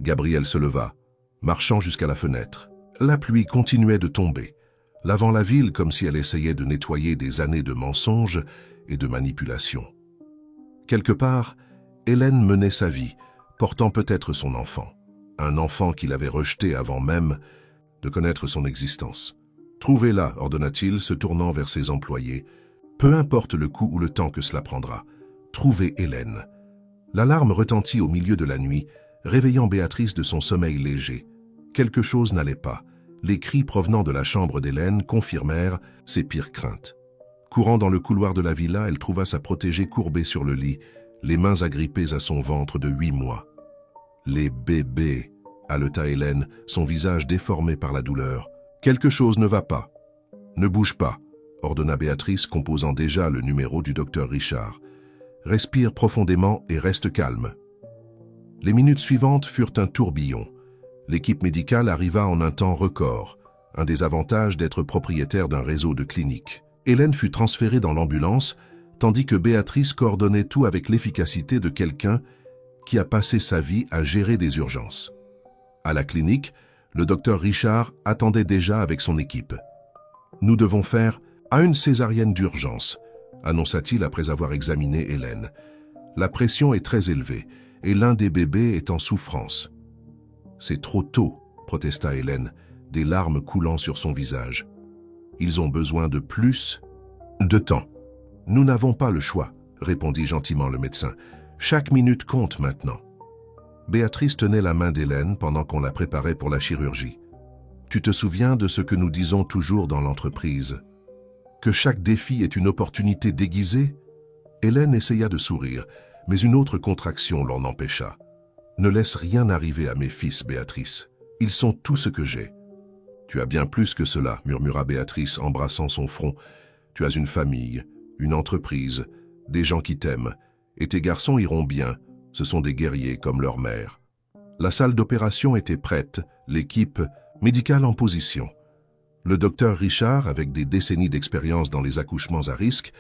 Gabriel se leva, marchant jusqu'à la fenêtre. La pluie continuait de tomber, lavant la ville comme si elle essayait de nettoyer des années de mensonges et de manipulations. Quelque part, Hélène menait sa vie, portant peut-être son enfant. Un enfant qu'il avait rejeté avant même de connaître son existence. « Trouvez-la, » ordonna-t-il, se tournant vers ses employés. « Peu importe le coût ou le temps que cela prendra. Trouvez Hélène. » L'alarme retentit au milieu de la nuit, réveillant Béatrice de son sommeil léger. Quelque chose n'allait pas. Les cris provenant de la chambre d'Hélène confirmèrent ses pires craintes. Courant dans le couloir de la villa, elle trouva sa protégée courbée sur le lit, les mains agrippées à son ventre de 8 mois. « Les bébés !» haleta Hélène, son visage déformé par la douleur. « Quelque chose ne va pas. »« Ne bouge pas !» ordonna Béatrice, composant déjà le numéro du docteur Richard. « Respire profondément et reste calme. » Les minutes suivantes furent un tourbillon. L'équipe médicale arriva en un temps record, un des avantages d'être propriétaire d'un réseau de cliniques. Hélène fut transférée dans l'ambulance, tandis que Béatrice coordonnait tout avec l'efficacité de quelqu'un qui a passé sa vie à gérer des urgences. À la clinique, le docteur Richard attendait déjà avec son équipe. « Nous devons faire à une césarienne d'urgence », annonça-t-il après avoir examiné Hélène. « La pression est très élevée et l'un des bébés est en souffrance. »« C'est trop tôt », protesta Hélène, des larmes coulant sur son visage. « Ils ont besoin de plus de temps. »« Nous n'avons pas le choix, » répondit gentiment le médecin. « Chaque minute compte maintenant. » Béatrice tenait la main d'Hélène pendant qu'on la préparait pour la chirurgie. « Tu te souviens de ce que nous disons toujours dans l'entreprise ? Que chaque défi est une opportunité déguisée ?» Hélène essaya de sourire, mais une autre contraction l'en empêcha. « Ne laisse rien arriver à mes fils, Béatrice. Ils sont tout ce que j'ai. »« Tu as bien plus que cela, » murmura Béatrice, embrassant son front. « Tu as une famille, une entreprise, des gens qui t'aiment, et tes garçons iront bien, ce sont des guerriers comme leur mère. » La salle d'opération était prête, l'équipe médicale en position. Le docteur Richard, avec des décennies d'expérience dans les accouchements à risque,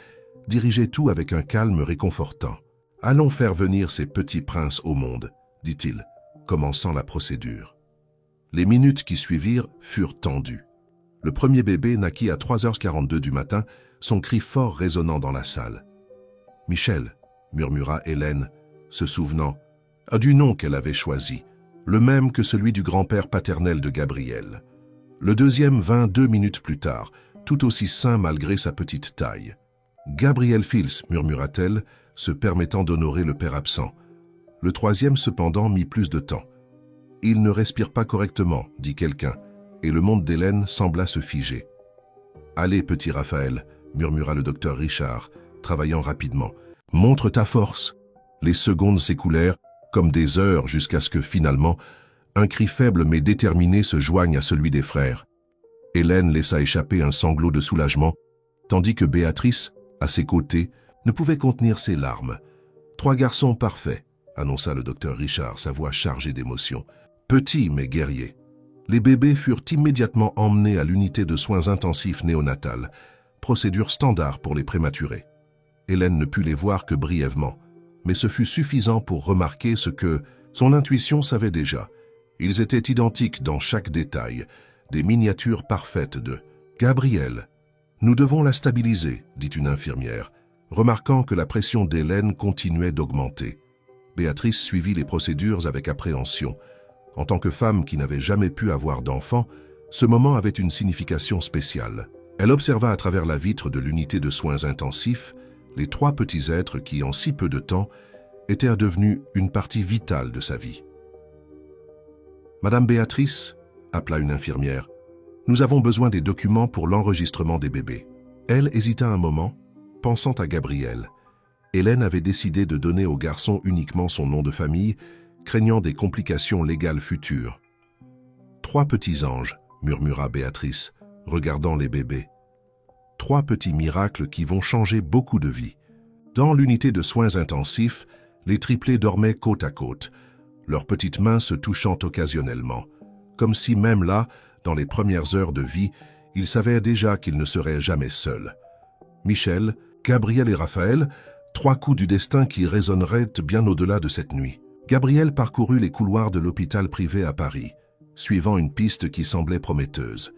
dirigeait tout avec un calme réconfortant. « Allons faire venir ces petits princes au monde, » dit-il, commençant la procédure. Les minutes qui suivirent furent tendues. Le premier bébé naquit à 3h42 du matin, son cri fort résonnant dans la salle. « Michel » murmura Hélène, se souvenant du nom qu'elle avait choisi, le même que celui du grand-père paternel de Gabriel. Le deuxième vint 2 minutes plus tard, tout aussi sain malgré sa petite taille. « Gabriel Fils » murmura-t-elle, se permettant d'honorer le père absent. Le troisième, cependant, mit plus de temps. « Il ne respire pas correctement, » dit quelqu'un, et le monde d'Hélène sembla se figer. « Allez, petit Raphaël » murmura le docteur Richard, travaillant rapidement. « Montre ta force !» Les secondes s'écoulèrent, comme des heures, jusqu'à ce que, finalement, un cri faible mais déterminé se joigne à celui des frères. Hélène laissa échapper un sanglot de soulagement, tandis que Béatrice, à ses côtés, ne pouvait contenir ses larmes. « 3 garçons parfaits », annonça le docteur Richard, sa voix chargée d'émotion. « Petits mais guerriers. » Les bébés furent immédiatement emmenés à l'unité de soins intensifs néonatales, procédure standard pour les prématurés. Hélène ne put les voir que brièvement, mais ce fut suffisant pour remarquer ce que son intuition savait déjà. Ils étaient identiques dans chaque détail, des miniatures parfaites de « Gabrielle, nous devons la stabiliser », dit une infirmière, remarquant que la pression d'Hélène continuait d'augmenter. Béatrice suivit les procédures avec appréhension. En tant que femme qui n'avait jamais pu avoir d'enfant, ce moment avait une signification spéciale. Elle observa à travers la vitre de l'unité de soins intensifs les 3 petits êtres qui, en si peu de temps, étaient devenus une partie vitale de sa vie. « Madame Béatrice », appela une infirmière, « nous avons besoin des documents pour l'enregistrement des bébés. » Elle hésita un moment, pensant à Gabrielle. Hélène avait décidé de donner au garçon uniquement son nom de famille, craignant des complications légales futures. « 3 petits anges », murmura Béatrice, regardant les bébés. 3 petits miracles qui vont changer beaucoup de vies. Dans l'unité de soins intensifs, les triplés dormaient côte à côte, leurs petites mains se touchant occasionnellement, comme si même là, dans les premières heures de vie, ils savaient déjà qu'ils ne seraient jamais seuls. Michel, Gabriel et Raphaël, 3 coups du destin qui résonneraient bien au-delà de cette nuit. Gabriel parcourut les couloirs de l'hôpital privé à Paris, suivant une piste qui semblait prometteuse.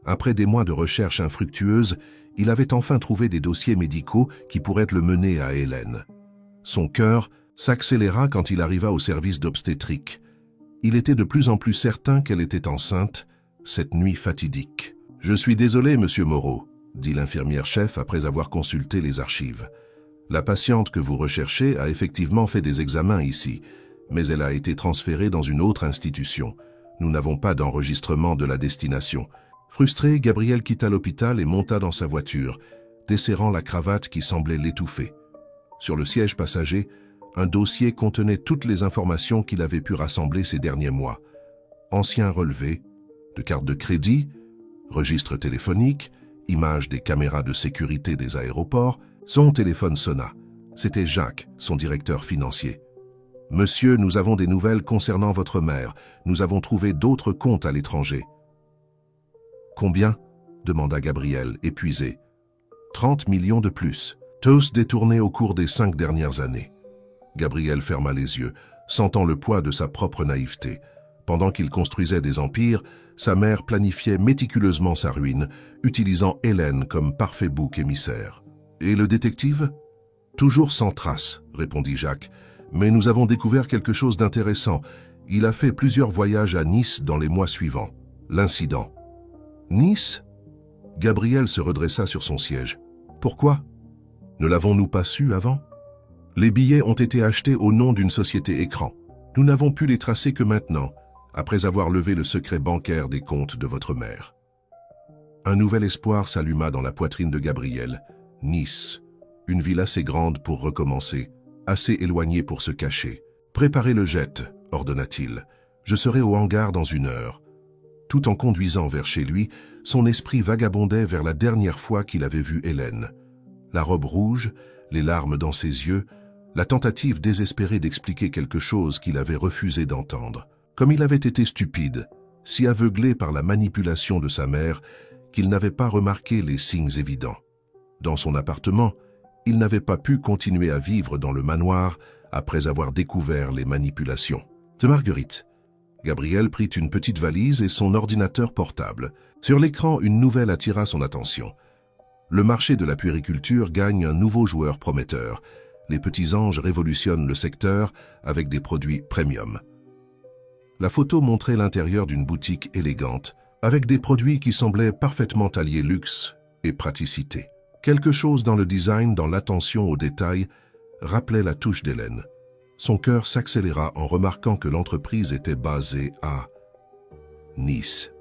Après des mois de recherche infructueuses, il avait enfin trouvé des dossiers médicaux qui pourraient le mener à Hélène. Son cœur s'accéléra quand il arriva au service d'obstétrique. Il était de plus en plus certain qu'elle était enceinte, cette nuit fatidique. « Je suis désolé, monsieur Moreau », dit l'infirmière-chef après avoir consulté les archives. « La patiente que vous recherchez a effectivement fait des examens ici, mais elle a été transférée dans une autre institution. Nous n'avons pas d'enregistrement de la destination. » Frustré, Gabriel quitta l'hôpital et monta dans sa voiture, desserrant la cravate qui semblait l'étouffer. Sur le siège passager, un dossier contenait toutes les informations qu'il avait pu rassembler ces derniers mois. Anciens relevés, de cartes de crédit, registres téléphoniques, images des caméras de sécurité des aéroports. Son téléphone sonna. C'était Jacques, son directeur financier. « Monsieur, nous avons des nouvelles concernant votre mère. Nous avons trouvé d'autres comptes à l'étranger. » « Combien ?» demanda Gabriel, épuisé. « 30 millions de plus. Tous détournés au cours des 5 dernières années. » Gabriel ferma les yeux, sentant le poids de sa propre naïveté. Pendant qu'il construisait des empires, sa mère planifiait méticuleusement sa ruine, utilisant Hélène comme parfait bouc émissaire. « Et le détective ?»« Toujours sans trace, » répondit Jacques. « Mais nous avons découvert quelque chose d'intéressant. Il a fait plusieurs voyages à Nice dans les mois suivants. L'incident. » « Nice ?» Gabriel se redressa sur son siège. « Pourquoi ? Ne l'avons-nous pas su avant ? Les billets ont été achetés au nom d'une société écran. Nous n'avons pu les tracer que maintenant, après avoir levé le secret bancaire des comptes de votre mère. » Un nouvel espoir s'alluma dans la poitrine de Gabriel. Nice, une ville assez grande pour recommencer, assez éloignée pour se cacher. « Préparez le jet, » ordonna-t-il. « Je serai au hangar dans 1 heure. » Tout en conduisant vers chez lui, son esprit vagabondait vers la dernière fois qu'il avait vu Hélène. La robe rouge, les larmes dans ses yeux, la tentative désespérée d'expliquer quelque chose qu'il avait refusé d'entendre. Comme il avait été stupide, si aveuglé par la manipulation de sa mère, qu'il n'avait pas remarqué les signes évidents. Dans son appartement, il n'avait pas pu continuer à vivre dans le manoir après avoir découvert les manipulations. De Marguerite. Gabriel prit une petite valise et son ordinateur portable. Sur l'écran, une nouvelle attira son attention. Le marché de la puériculture gagne un nouveau joueur prometteur. Les petits anges révolutionnent le secteur avec des produits premium. La photo montrait l'intérieur d'une boutique élégante, avec des produits qui semblaient parfaitement allier luxe et praticité. Quelque chose dans le design, dans l'attention aux détails, rappelait la touche d'Hélène. Son cœur s'accéléra en remarquant que l'entreprise était basée à Nice.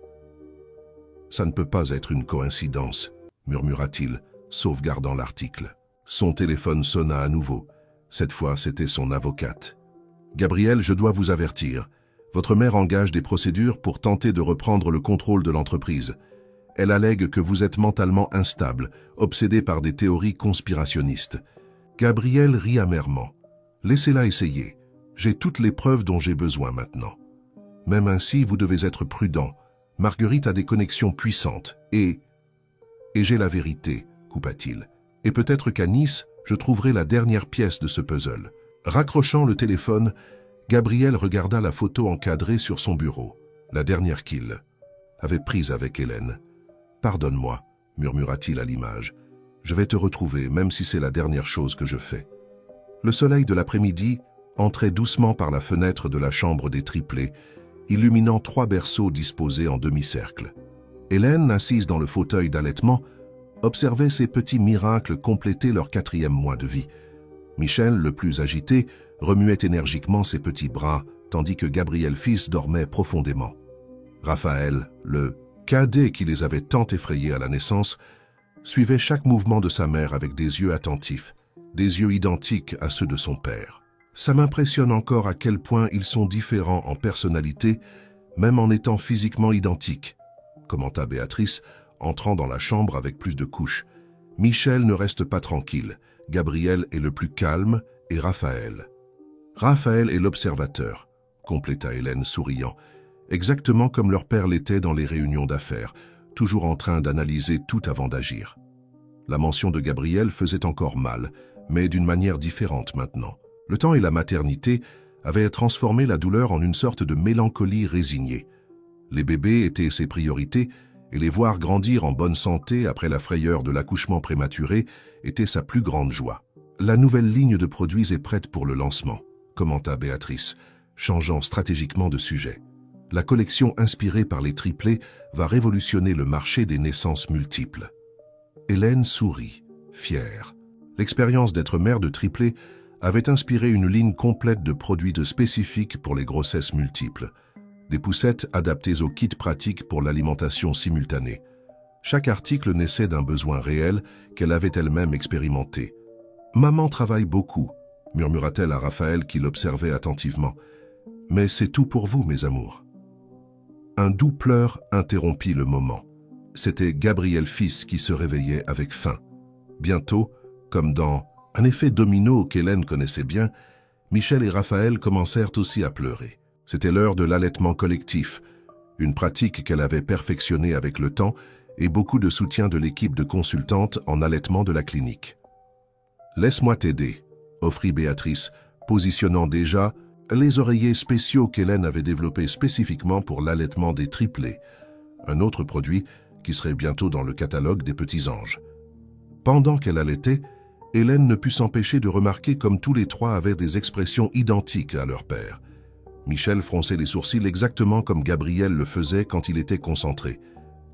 « Ça ne peut pas être une coïncidence », murmura-t-il, sauvegardant l'article. Son téléphone sonna à nouveau. Cette fois, c'était son avocate. « Gabriel, je dois vous avertir. Votre mère engage des procédures pour tenter de reprendre le contrôle de l'entreprise. Elle allègue que vous êtes mentalement instable, obsédé par des théories conspirationnistes. » Gabriel rit amèrement. « Laissez-la essayer. J'ai toutes les preuves dont j'ai besoin maintenant. Même ainsi, vous devez être prudent. Marguerite a des connexions puissantes et j'ai la vérité, coupa-t-il. Et peut-être qu'à Nice, je trouverai la dernière pièce de ce puzzle. » Raccrochant le téléphone, Gabriel regarda la photo encadrée sur son bureau, la dernière qu'il avait prise avec Hélène. « Pardonne-moi, murmura-t-il à l'image. Je vais te retrouver, même si c'est la dernière chose que je fais. » Le soleil de l'après-midi entrait doucement par la fenêtre de la chambre des triplés, illuminant 3 berceaux disposés en demi-cercle. Hélène, assise dans le fauteuil d'allaitement, observait ces petits miracles compléter leur 4e mois de vie. Michel, le plus agité, remuait énergiquement ses petits bras, tandis que Gabriel fils dormait profondément. Raphaël, le cadet qui les avait tant effrayés à la naissance, suivait chaque mouvement de sa mère avec des yeux attentifs, des yeux identiques à ceux de son père. « Ça m'impressionne encore à quel point ils sont différents en personnalité, même en étant physiquement identiques, » commenta Béatrice, entrant dans la chambre avec plus de couches. « Michel ne reste pas tranquille. Gabriel est le plus calme et Raphaël. »« Raphaël est l'observateur, » compléta Hélène souriant, exactement comme leur père l'était dans les réunions d'affaires, toujours en train d'analyser tout avant d'agir. La mention de Gabriel faisait encore mal, mais d'une manière différente maintenant. Le temps et la maternité avaient transformé la douleur en une sorte de mélancolie résignée. Les bébés étaient ses priorités, et les voir grandir en bonne santé après la frayeur de l'accouchement prématuré était sa plus grande joie. « La nouvelle ligne de produits est prête pour le lancement », commenta Béatrice, changeant stratégiquement de sujet. « La collection inspirée par les triplés va révolutionner le marché des naissances multiples. » Hélène sourit, fière. L'expérience d'être mère de triplés avait inspiré une ligne complète de produits spécifiques pour les grossesses multiples. Des poussettes adaptées aux kits pratiques pour l'alimentation simultanée. Chaque article naissait d'un besoin réel qu'elle avait elle-même expérimenté. « Maman travaille beaucoup », murmura-t-elle à Raphaël qui l'observait attentivement. « Mais c'est tout pour vous, mes amours. » Un doux pleur interrompit le moment. C'était Gabriel fils qui se réveillait avec faim. Bientôt, comme dans un effet domino qu'Hélène connaissait bien, Michel et Raphaël commencèrent aussi à pleurer. C'était l'heure de l'allaitement collectif, une pratique qu'elle avait perfectionnée avec le temps et beaucoup de soutien de l'équipe de consultantes en allaitement de la clinique. « Laisse-moi t'aider », offrit Béatrice, positionnant déjà les oreillers spéciaux qu'Hélène avait développés spécifiquement pour l'allaitement des triplés, un autre produit qui serait bientôt dans le catalogue des petits anges. Pendant qu'elle allaitait, Hélène ne put s'empêcher de remarquer comme tous les 3 avaient des expressions identiques à leur père. Michel fronçait les sourcils exactement comme Gabriel le faisait quand il était concentré.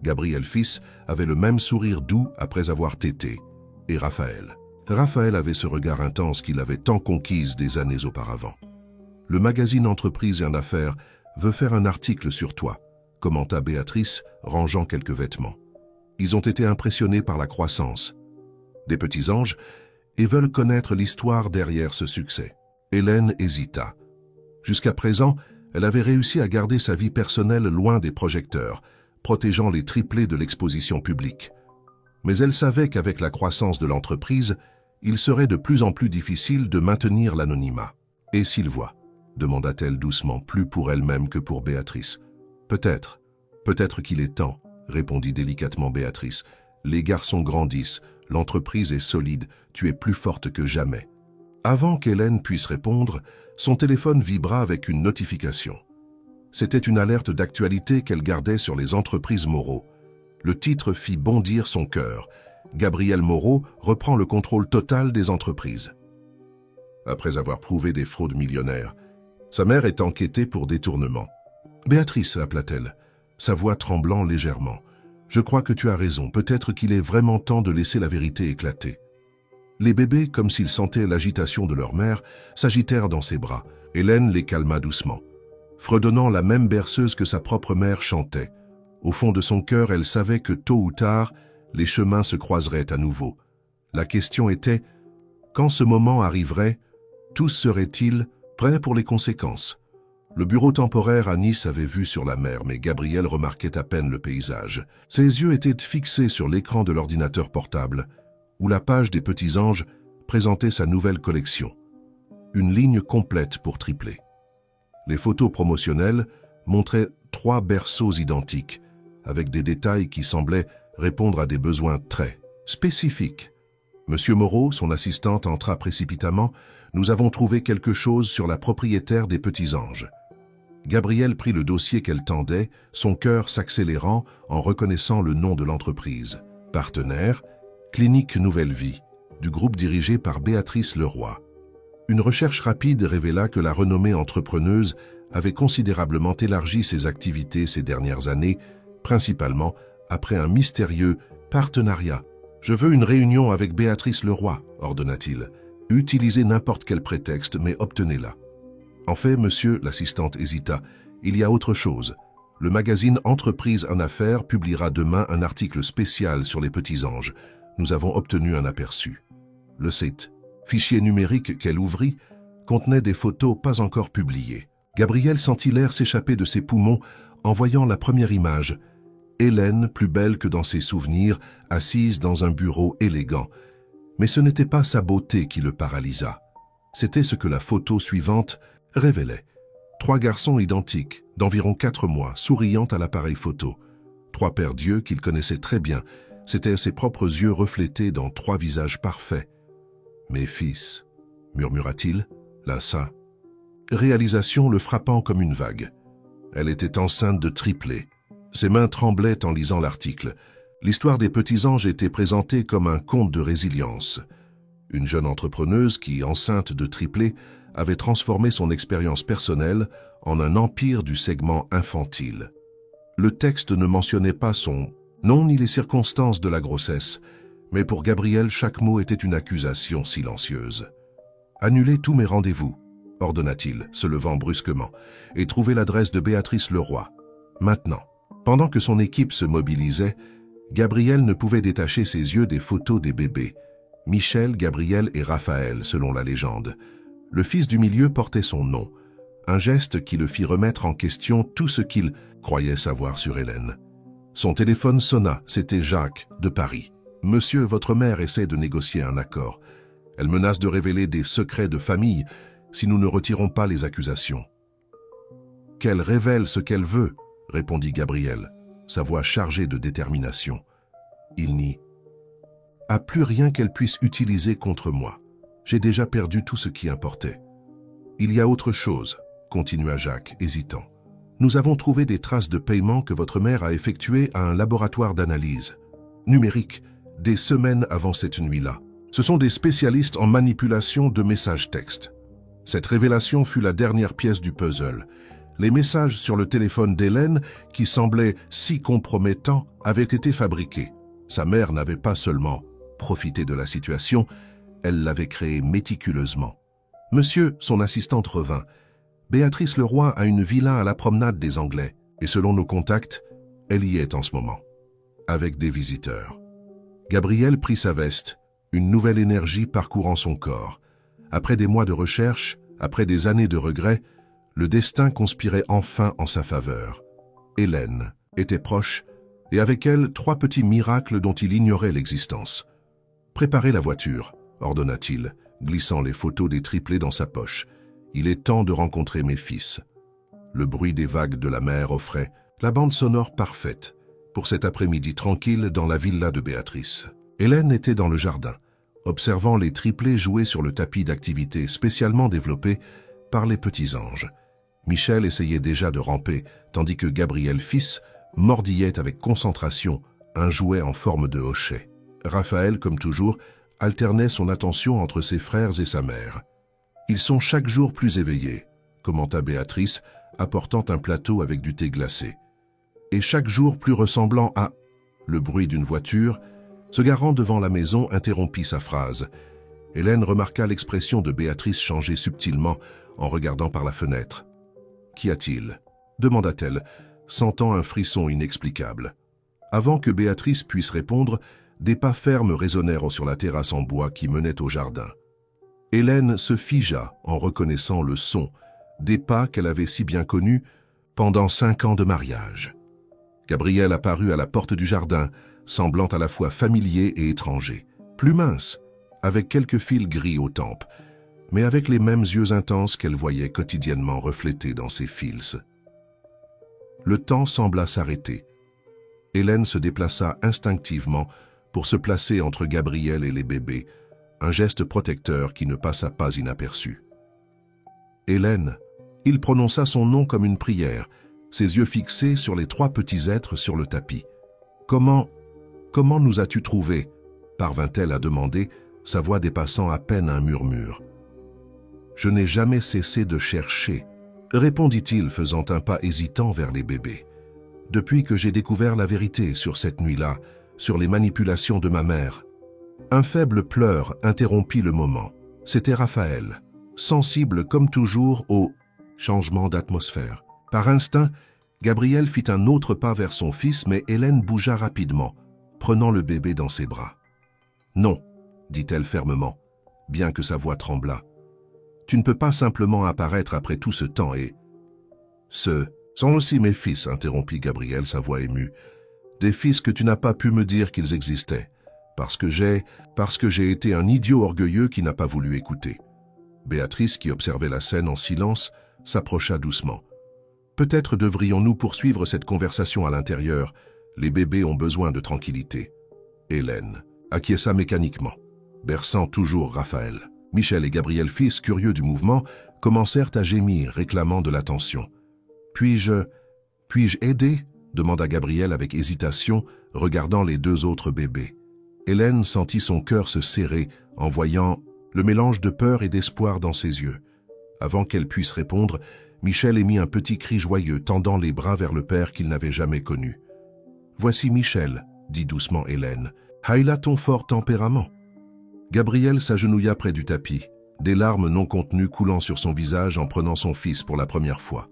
Gabriel fils avait le même sourire doux après avoir tété. Et Raphaël. Raphaël avait ce regard intense qu'il avait tant conquise des années auparavant. « Le magazine Entreprise et en Affaires veut faire un article sur toi », commenta Béatrice, rangeant quelques vêtements. « Ils ont été impressionnés par la croissance des petits anges et veulent connaître l'histoire derrière ce succès. » Hélène hésita. Jusqu'à présent, elle avait réussi à garder sa vie personnelle loin des projecteurs, protégeant les triplés de l'exposition publique. Mais elle savait qu'avec la croissance de l'entreprise, il serait de plus en plus difficile de maintenir l'anonymat. « Et Sylvoie ?» demanda-t-elle doucement, plus pour elle-même que pour Béatrice. « Peut-être. Peut-être qu'il est temps, » répondit délicatement Béatrice. « Les garçons grandissent, l'entreprise est solide, tu es plus forte que jamais. » Avant qu'Hélène puisse répondre, son téléphone vibra avec une notification. C'était une alerte d'actualité qu'elle gardait sur les entreprises Moreau. Le titre fit bondir son cœur. Gabriel Moreau reprend le contrôle total des entreprises. Après avoir prouvé des fraudes millionnaires, sa mère est enquêtée pour détournement. « Béatrice », appela-t-elle, sa voix tremblant légèrement. « Je crois que tu as raison, peut-être qu'il est vraiment temps de laisser la vérité éclater. » Les bébés, comme s'ils sentaient l'agitation de leur mère, s'agitèrent dans ses bras. Hélène les calma doucement. Fredonnant la même berceuse que sa propre mère chantait. Au fond de son cœur, elle savait que tôt ou tard, les chemins se croiseraient à nouveau. La question était, quand ce moment arriverait, tous seraient-ils prêts pour les conséquences? Le bureau temporaire à Nice avait vue sur la mer, mais Gabriel remarquait à peine le paysage. Ses yeux étaient fixés sur l'écran de l'ordinateur portable, où la page des Petits Anges présentait sa nouvelle collection. Une ligne complète pour tripler. Les photos promotionnelles montraient 3 berceaux identiques, avec des détails qui semblaient répondre à des besoins très spécifiques. Monsieur Moreau, son assistante, entra précipitamment. « Nous avons trouvé quelque chose sur la propriétaire des Petits Anges. » Gabriel prit le dossier qu'elle tendait, son cœur s'accélérant en reconnaissant le nom de l'entreprise. Partenaire, Clinique Nouvelle Vie, du groupe dirigé par Béatrice Leroy. Une recherche rapide révéla que la renommée entrepreneuse avait considérablement élargi ses activités ces dernières années, principalement après un mystérieux partenariat. « Je veux une réunion avec Béatrice Leroy », ordonna-t-il. « Utilisez n'importe quel prétexte, mais obtenez-la. » En fait, monsieur, l'assistante hésita, il y a autre chose. Le magazine Entreprise en Affaires publiera demain un article spécial sur les Petits Anges. Nous avons obtenu un aperçu. Le site, fichier numérique qu'elle ouvrit, contenait des photos pas encore publiées. Gabriel sentit l'air s'échapper de ses poumons en voyant la première image. Hélène, plus belle que dans ses souvenirs, assise dans un bureau élégant. Mais ce n'était pas sa beauté qui le paralysa. C'était ce que la photo suivante révélait. 3 garçons identiques, d'environ 4 mois, souriant à l'appareil photo. 3 paires d'yeux qu'il connaissait très bien. C'étaient ses propres yeux reflétés dans 3 visages parfaits. « Mes fils », murmura-t-il, là ça. Réalisation le frappant comme une vague. Elle était enceinte de triplés. Ses mains tremblaient en lisant l'article. L'histoire des Petits Anges était présentée comme un conte de résilience. Une jeune entrepreneuse qui, enceinte de triplés, avait transformé son expérience personnelle en un empire du segment infantile. Le texte ne mentionnait pas son nom ni les circonstances de la grossesse, mais pour Gabriel, chaque mot était une accusation silencieuse. « Annulez tous mes rendez-vous », ordonna-t-il, se levant brusquement, « et trouvez l'adresse de Béatrice Leroy. Maintenant. » Pendant que son équipe se mobilisait, Gabriel ne pouvait détacher ses yeux des photos des bébés. Michel, Gabriel et Raphaël, selon la légende. Le fils du milieu portait son nom, un geste qui le fit remettre en question tout ce qu'il croyait savoir sur Hélène. Son téléphone sonna, c'était Jacques, de Paris. « Monsieur, votre mère essaie de négocier un accord. Elle menace de révéler des secrets de famille si nous ne retirons pas les accusations. »« Qu'elle révèle ce qu'elle veut, » répondit Gabriel, sa voix chargée de détermination. Il n'y a plus rien qu'elle puisse utiliser contre moi. J'ai déjà perdu tout ce qui importait. Il y a autre chose, continua Jacques, hésitant. Nous avons trouvé des traces de paiement que votre mère a effectuées à un laboratoire d'analyse numérique des semaines avant cette nuit-là. Ce sont des spécialistes en manipulation de messages textes. Cette révélation fut la dernière pièce du puzzle. Les messages sur le téléphone d'Hélène, qui semblaient si compromettants, avaient été fabriqués. Sa mère n'avait pas seulement profité de la situation, elle l'avait créée méticuleusement. Monsieur, son assistante revint. Béatrice Leroy a une villa à la promenade des Anglais, et selon nos contacts, elle y est en ce moment, avec des visiteurs. Gabriel prit sa veste, une nouvelle énergie parcourant son corps. Après des mois de recherche, après des années de regrets, le destin conspirait enfin en sa faveur. Hélène était proche, et avec elle 3 petits miracles dont il ignorait l'existence. « Préparez la voiture », ordonna-t-il, glissant les photos des triplés dans sa poche. « Il est temps de rencontrer mes fils. » Le bruit des vagues de la mer offrait la bande sonore parfaite pour cet après-midi tranquille dans la villa de Béatrice. Hélène était dans le jardin, observant les triplés jouer sur le tapis d'activité spécialement développé par les Petits Anges. Michel essayait déjà de ramper, tandis que Gabriel fils mordillait avec concentration un jouet en forme de hochet. Raphaël, comme toujours, alternait son attention entre ses frères et sa mère. « Ils sont chaque jour plus éveillés », commenta Béatrice, apportant un plateau avec du thé glacé. « Et chaque jour plus ressemblant à... » Le bruit d'une voiture, se garant devant la maison, interrompit sa phrase. Hélène remarqua l'expression de Béatrice changer subtilement en regardant par la fenêtre. « Qu'y a-t-il » demanda-t-elle, sentant un frisson inexplicable. Avant que Béatrice puisse répondre, des pas fermes résonnèrent sur la terrasse en bois qui menait au jardin. Hélène se figea en reconnaissant le son, des pas qu'elle avait si bien connus pendant 5 ans de mariage. Gabriel apparut à la porte du jardin, semblant à la fois familier et étranger. Plus mince, avec quelques fils gris aux tempes, mais avec les mêmes yeux intenses qu'elle voyait quotidiennement reflétés dans ses fils. Le temps sembla s'arrêter. Hélène se déplaça instinctivement pour se placer entre Gabriel et les bébés, un geste protecteur qui ne passa pas inaperçu. Hélène, il prononça son nom comme une prière, ses yeux fixés sur les 3 petits êtres sur le tapis. « Comment nous as-tu trouvés ?» parvint-elle à demander, sa voix dépassant à peine un murmure. « Je n'ai jamais cessé de chercher, » répondit-il, faisant un pas hésitant vers les bébés. « Depuis que j'ai découvert la vérité sur cette nuit-là, sur les manipulations de ma mère. » Un faible pleur interrompit le moment. C'était Raphaël, sensible comme toujours au changement d'atmosphère. Par instinct, Gabriel fit un autre pas vers son fils, mais Hélène bougea rapidement, prenant le bébé dans ses bras. « Non, » dit-elle fermement, bien que sa voix tremblât. « Tu ne peux pas simplement apparaître après tout ce temps et... » « Ce sont aussi mes fils, » interrompit Gabriel, sa voix émue. « Des fils que tu n'as pas pu me dire qu'ils existaient, parce que j'ai été un idiot orgueilleux qui n'a pas voulu écouter. » Béatrice, qui observait la scène en silence, s'approcha doucement. « Peut-être devrions-nous poursuivre cette conversation à l'intérieur. Les bébés ont besoin de tranquillité. » Hélène acquiesça mécaniquement, berçant toujours Raphaël. Michel et Gabriel, fils curieux du mouvement, commencèrent à gémir, réclamant de l'attention. « Puis-je aider ?» demanda Gabriel avec hésitation, regardant les 2 autres bébés. Hélène sentit son cœur se serrer en voyant le mélange de peur et d'espoir dans ses yeux. Avant qu'elle puisse répondre, Michel émit un petit cri joyeux, tendant les bras vers le père qu'il n'avait jamais connu. « Voici Michel, » dit doucement Hélène. « Haïla ton fort tempérament. » Gabriel s'agenouilla près du tapis, des larmes non contenues coulant sur son visage en prenant son fils pour la première fois.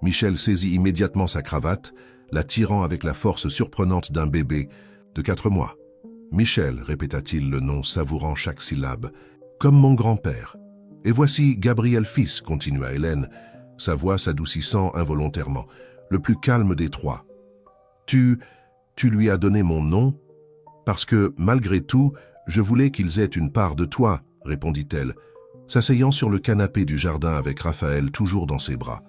Michel saisit immédiatement sa cravate, la tirant avec la force surprenante d'un bébé de 4 mois. « Michel, » répéta-t-il le nom, savourant chaque syllabe, « comme mon grand-père. Et voici Gabriel fils, » continua Hélène, sa voix s'adoucissant involontairement, le plus calme des 3. « Tu lui as donné mon nom, parce que, malgré tout, je voulais qu'ils aient une part de toi, » répondit-elle, s'asseyant sur le canapé du jardin avec Raphaël toujours dans ses bras.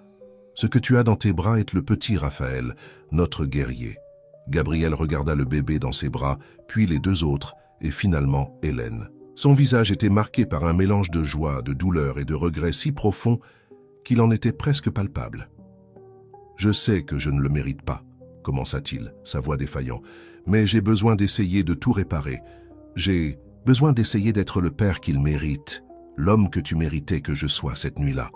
« Ce que tu as dans tes bras est le petit Raphaël, notre guerrier. » Gabriel regarda le bébé dans ses bras, puis les 2 autres, et finalement Hélène. Son visage était marqué par un mélange de joie, de douleur et de regret si profond qu'il en était presque palpable. « Je sais que je ne le mérite pas, » commença-t-il, sa voix défaillant, « mais j'ai besoin d'essayer de tout réparer. J'ai besoin d'essayer d'être le père qu'il mérite, l'homme que tu méritais que je sois cette nuit-là. »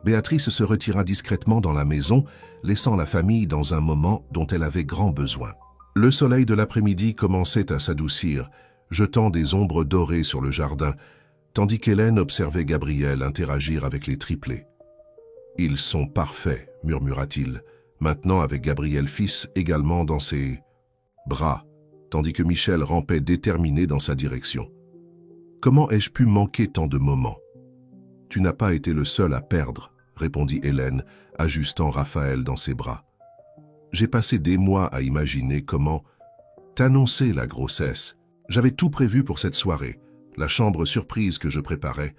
Béatrice se retira discrètement dans la maison, laissant la famille dans un moment dont elle avait grand besoin. Le soleil de l'après-midi commençait à s'adoucir, jetant des ombres dorées sur le jardin, tandis qu'Hélène observait Gabriel interagir avec les triplés. « Ils sont parfaits, » murmura-t-il, maintenant avec Gabriel fils également dans ses bras, tandis que Michel rampait déterminé dans sa direction. « Comment ai-je pu manquer tant de moments ? » « Tu n'as pas été le seul à perdre, » répondit Hélène, ajustant Raphaël dans ses bras. « J'ai passé des mois à imaginer comment t'annoncer la grossesse. J'avais tout prévu pour cette soirée, la chambre surprise que je préparais,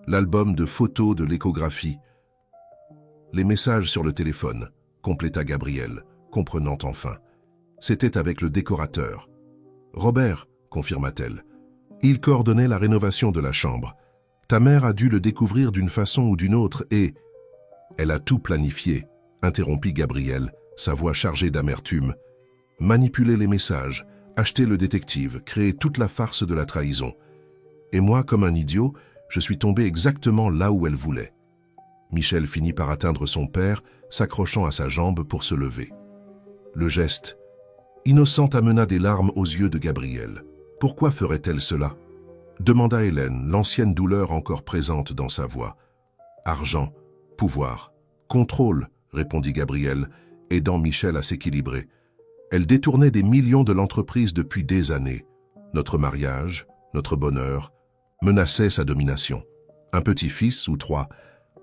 l'album de photos de l'échographie, les messages sur le téléphone, » compléta Gabriel, comprenant enfin. C'était avec le décorateur. « Robert, » confirma-t-elle. Il coordonnait la rénovation de la chambre. Ta mère a dû le découvrir d'une façon ou d'une autre et... Elle a tout planifié, interrompit Gabriel, sa voix chargée d'amertume. Manipuler les messages, acheter le détective, créer toute la farce de la trahison. Et moi, comme un idiot, je suis tombé exactement là où elle voulait. Michel finit par atteindre son père, s'accrochant à sa jambe pour se lever. Le geste innocent amena des larmes aux yeux de Gabriel. Pourquoi ferait-elle cela ? Demanda Hélène, l'ancienne douleur encore présente dans sa voix. Argent, pouvoir, contrôle, répondit Gabriel, aidant Michel à s'équilibrer. Elle détournait des millions de l'entreprise depuis des années. Notre mariage, notre bonheur, menaçait sa domination. Un petit-fils ou 3,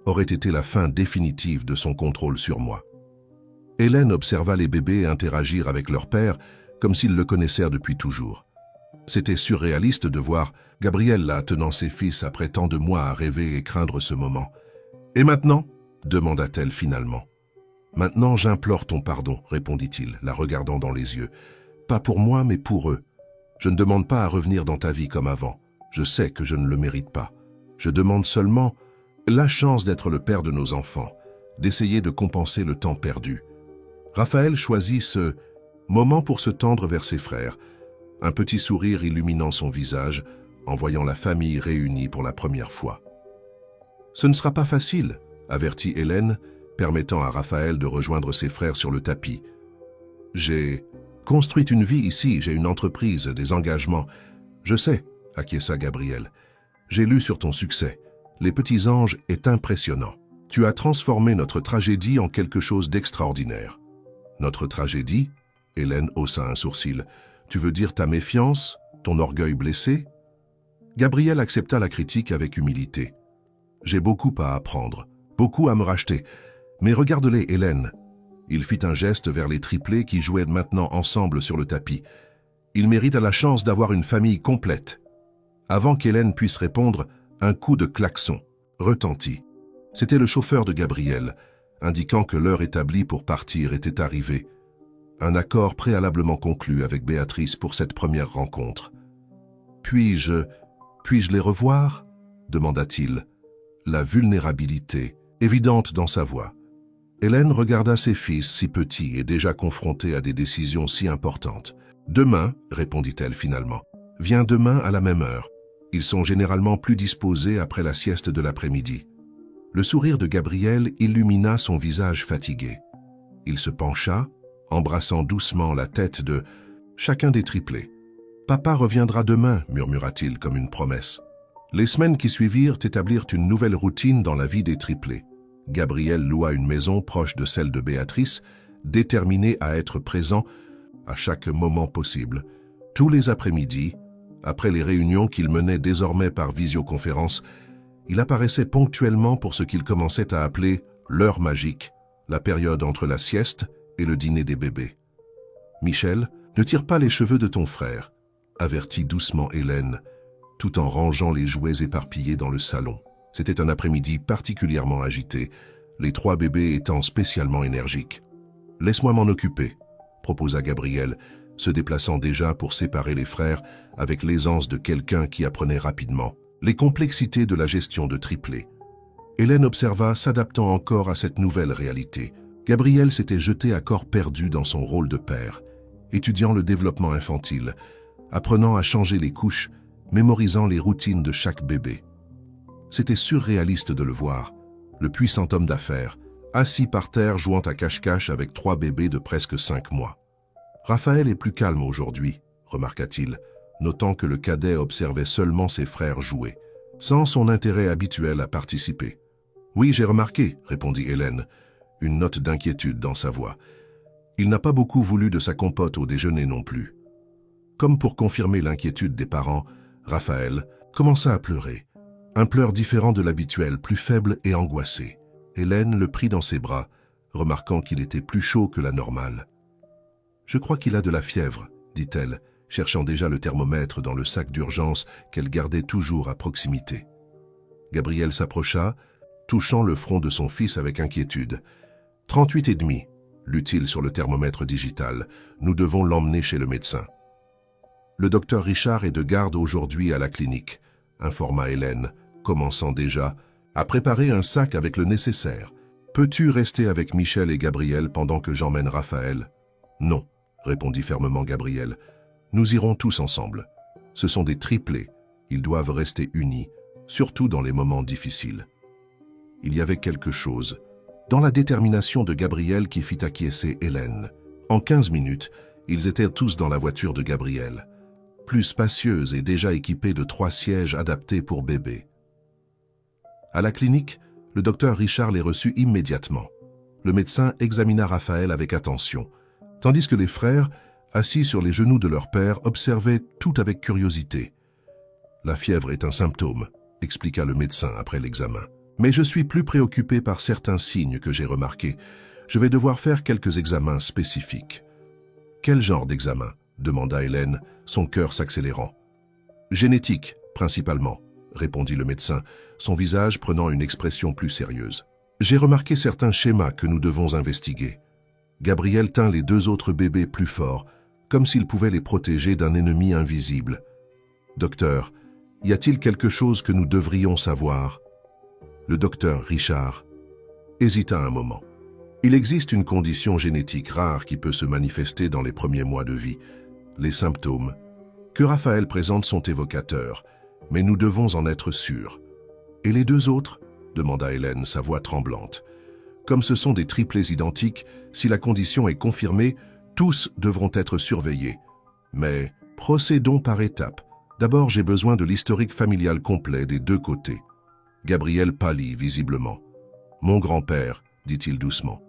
aurait été la fin définitive de son contrôle sur moi. Hélène observa les bébés interagir avec leur père comme s'ils le connaissèrent depuis toujours. C'était surréaliste de voir Gabrielle là tenant ses fils après tant de mois à rêver et craindre ce moment. « Et maintenant ?» demanda-t-elle finalement. « Maintenant, j'implore ton pardon, » répondit-il, la regardant dans les yeux. « Pas pour moi, mais pour eux. Je ne demande pas à revenir dans ta vie comme avant. Je sais que je ne le mérite pas. Je demande seulement la chance d'être le père de nos enfants, d'essayer de compenser le temps perdu. » Raphaël choisit ce moment pour se tendre vers ses frères, un petit sourire illuminant son visage en voyant la famille réunie pour la première fois. « Ce ne sera pas facile, » avertit Hélène, permettant à Raphaël de rejoindre ses frères sur le tapis. « J'ai construit une vie ici, j'ai une entreprise, des engagements. Je sais, » acquiesça Gabrielle. « J'ai lu sur ton succès. Les Petits Anges est impressionnant. Tu as transformé notre tragédie en quelque chose d'extraordinaire. » Notre tragédie? Hélène haussa un sourcil. Tu veux dire ta méfiance, ton orgueil blessé? Gabrielle accepta la critique avec humilité. J'ai beaucoup à apprendre, beaucoup à me racheter. Mais regarde-les, Hélène. Il fit un geste vers les triplés qui jouaient maintenant ensemble sur le tapis. Ils méritent la chance d'avoir une famille complète. Avant qu'Hélène puisse répondre, un coup de klaxon retentit. C'était le chauffeur de Gabrielle, indiquant que l'heure établie pour partir était arrivée. Un accord préalablement conclu avec Béatrice pour cette première rencontre. « Puis-je les revoir ?» demanda-t-il, la vulnérabilité évidente dans sa voix. Hélène regarda ses fils si petits et déjà confrontés à des décisions si importantes. « Demain, » répondit-elle finalement. « Viens demain à la même heure. Ils sont généralement plus disposés après la sieste de l'après-midi. » Le sourire de Gabrielle illumina son visage fatigué. Il se pencha, embrassant doucement la tête de chacun des triplés. « Papa reviendra demain, » murmura-t-il comme une promesse. Les semaines qui suivirent établirent une nouvelle routine dans la vie des triplés. Gabrielle loua une maison proche de celle de Béatrice, déterminé à être présent à chaque moment possible. Tous les après-midi, après les réunions qu'il menait désormais par visioconférence, il apparaissait ponctuellement pour ce qu'il commençait à appeler l'heure magique, la période entre la sieste et le dîner des bébés. « Michel, ne tire pas les cheveux de ton frère », avertit doucement Hélène, tout en rangeant les jouets éparpillés dans le salon. C'était un après-midi particulièrement agité, les trois bébés étant spécialement énergiques. « Laisse-moi m'en occuper », proposa Gabrielle, se déplaçant déjà pour séparer les frères avec l'aisance de quelqu'un qui apprenait rapidement les complexités de la gestion de triplés. Hélène observa, s'adaptant encore à cette nouvelle réalité. Gabrielle s'était jetée à corps perdu dans son rôle de père, étudiant le développement infantile, apprenant à changer les couches, mémorisant les routines de chaque bébé. C'était surréaliste de le voir, le puissant homme d'affaires, assis par terre jouant à cache-cache avec trois bébés de presque 5 mois. « Raphaël est plus calme aujourd'hui », remarqua-t-il, notant que le cadet observait seulement ses frères jouer, sans son intérêt habituel à participer. « Oui, j'ai remarqué », répondit Hélène, une note d'inquiétude dans sa voix. Il n'a pas beaucoup voulu de sa compote au déjeuner non plus. Comme pour confirmer l'inquiétude des parents, Raphaël commença à pleurer. Un pleur différent de l'habituel, plus faible et angoissé. Hélène le prit dans ses bras, remarquant qu'il était plus chaud que la normale. « Je crois qu'il a de la fièvre », dit-elle, cherchant déjà le thermomètre dans le sac d'urgence qu'elle gardait toujours à proximité. Gabrielle s'approcha, touchant le front de son fils avec inquiétude. « 38,5, lut-il sur le thermomètre digital. Nous devons l'emmener chez le médecin. »« Le docteur Richard est de garde aujourd'hui à la clinique, » informa Hélène, commençant déjà à préparer un sac avec le nécessaire. « Peux-tu rester avec Michel et Gabrielle pendant que j'emmène Raphaël ?»« Non, » répondit fermement Gabrielle. « Nous irons tous ensemble. Ce sont des triplés. Ils doivent rester unis, surtout dans les moments difficiles. » Il y avait quelque chose dans la détermination de Gabrielle qui fit acquiescer Hélène. En 15 minutes, ils étaient tous dans la voiture de Gabrielle, plus spacieuse et déjà équipée de 3 sièges adaptés pour bébés. À la clinique, le docteur Richard les reçut immédiatement. Le médecin examina Raphaël avec attention, tandis que les frères, assis sur les genoux de leur père, observaient tout avec curiosité. « La fièvre est un symptôme », expliqua le médecin après l'examen. « Mais je suis plus préoccupé par certains signes que j'ai remarqués. Je vais devoir faire quelques examens spécifiques. Quel genre d'examen? Demanda Hélène, son cœur s'accélérant. Génétique, principalement, répondit le médecin, son visage prenant une expression plus sérieuse. J'ai remarqué certains schémas que nous devons investiguer. Gabriel tint les 2 autres bébés plus forts, comme s'il pouvait les protéger d'un ennemi invisible. Docteur, y a-t-il quelque chose que nous devrions savoir? Le docteur Richard hésita un moment. Il existe une condition génétique rare qui peut se manifester dans les premiers mois de vie. Les symptômes que Raphaël présente sont évocateurs, mais nous devons en être sûrs. Et les 2 autres? Demanda Hélène, sa voix tremblante. Comme ce sont des triplés identiques, si la condition est confirmée, tous devront être surveillés. Mais procédons par étapes. D'abord, j'ai besoin de l'historique familial complet des 2 côtés. Gabriel pâlit visiblement. Mon grand-père, dit-il doucement.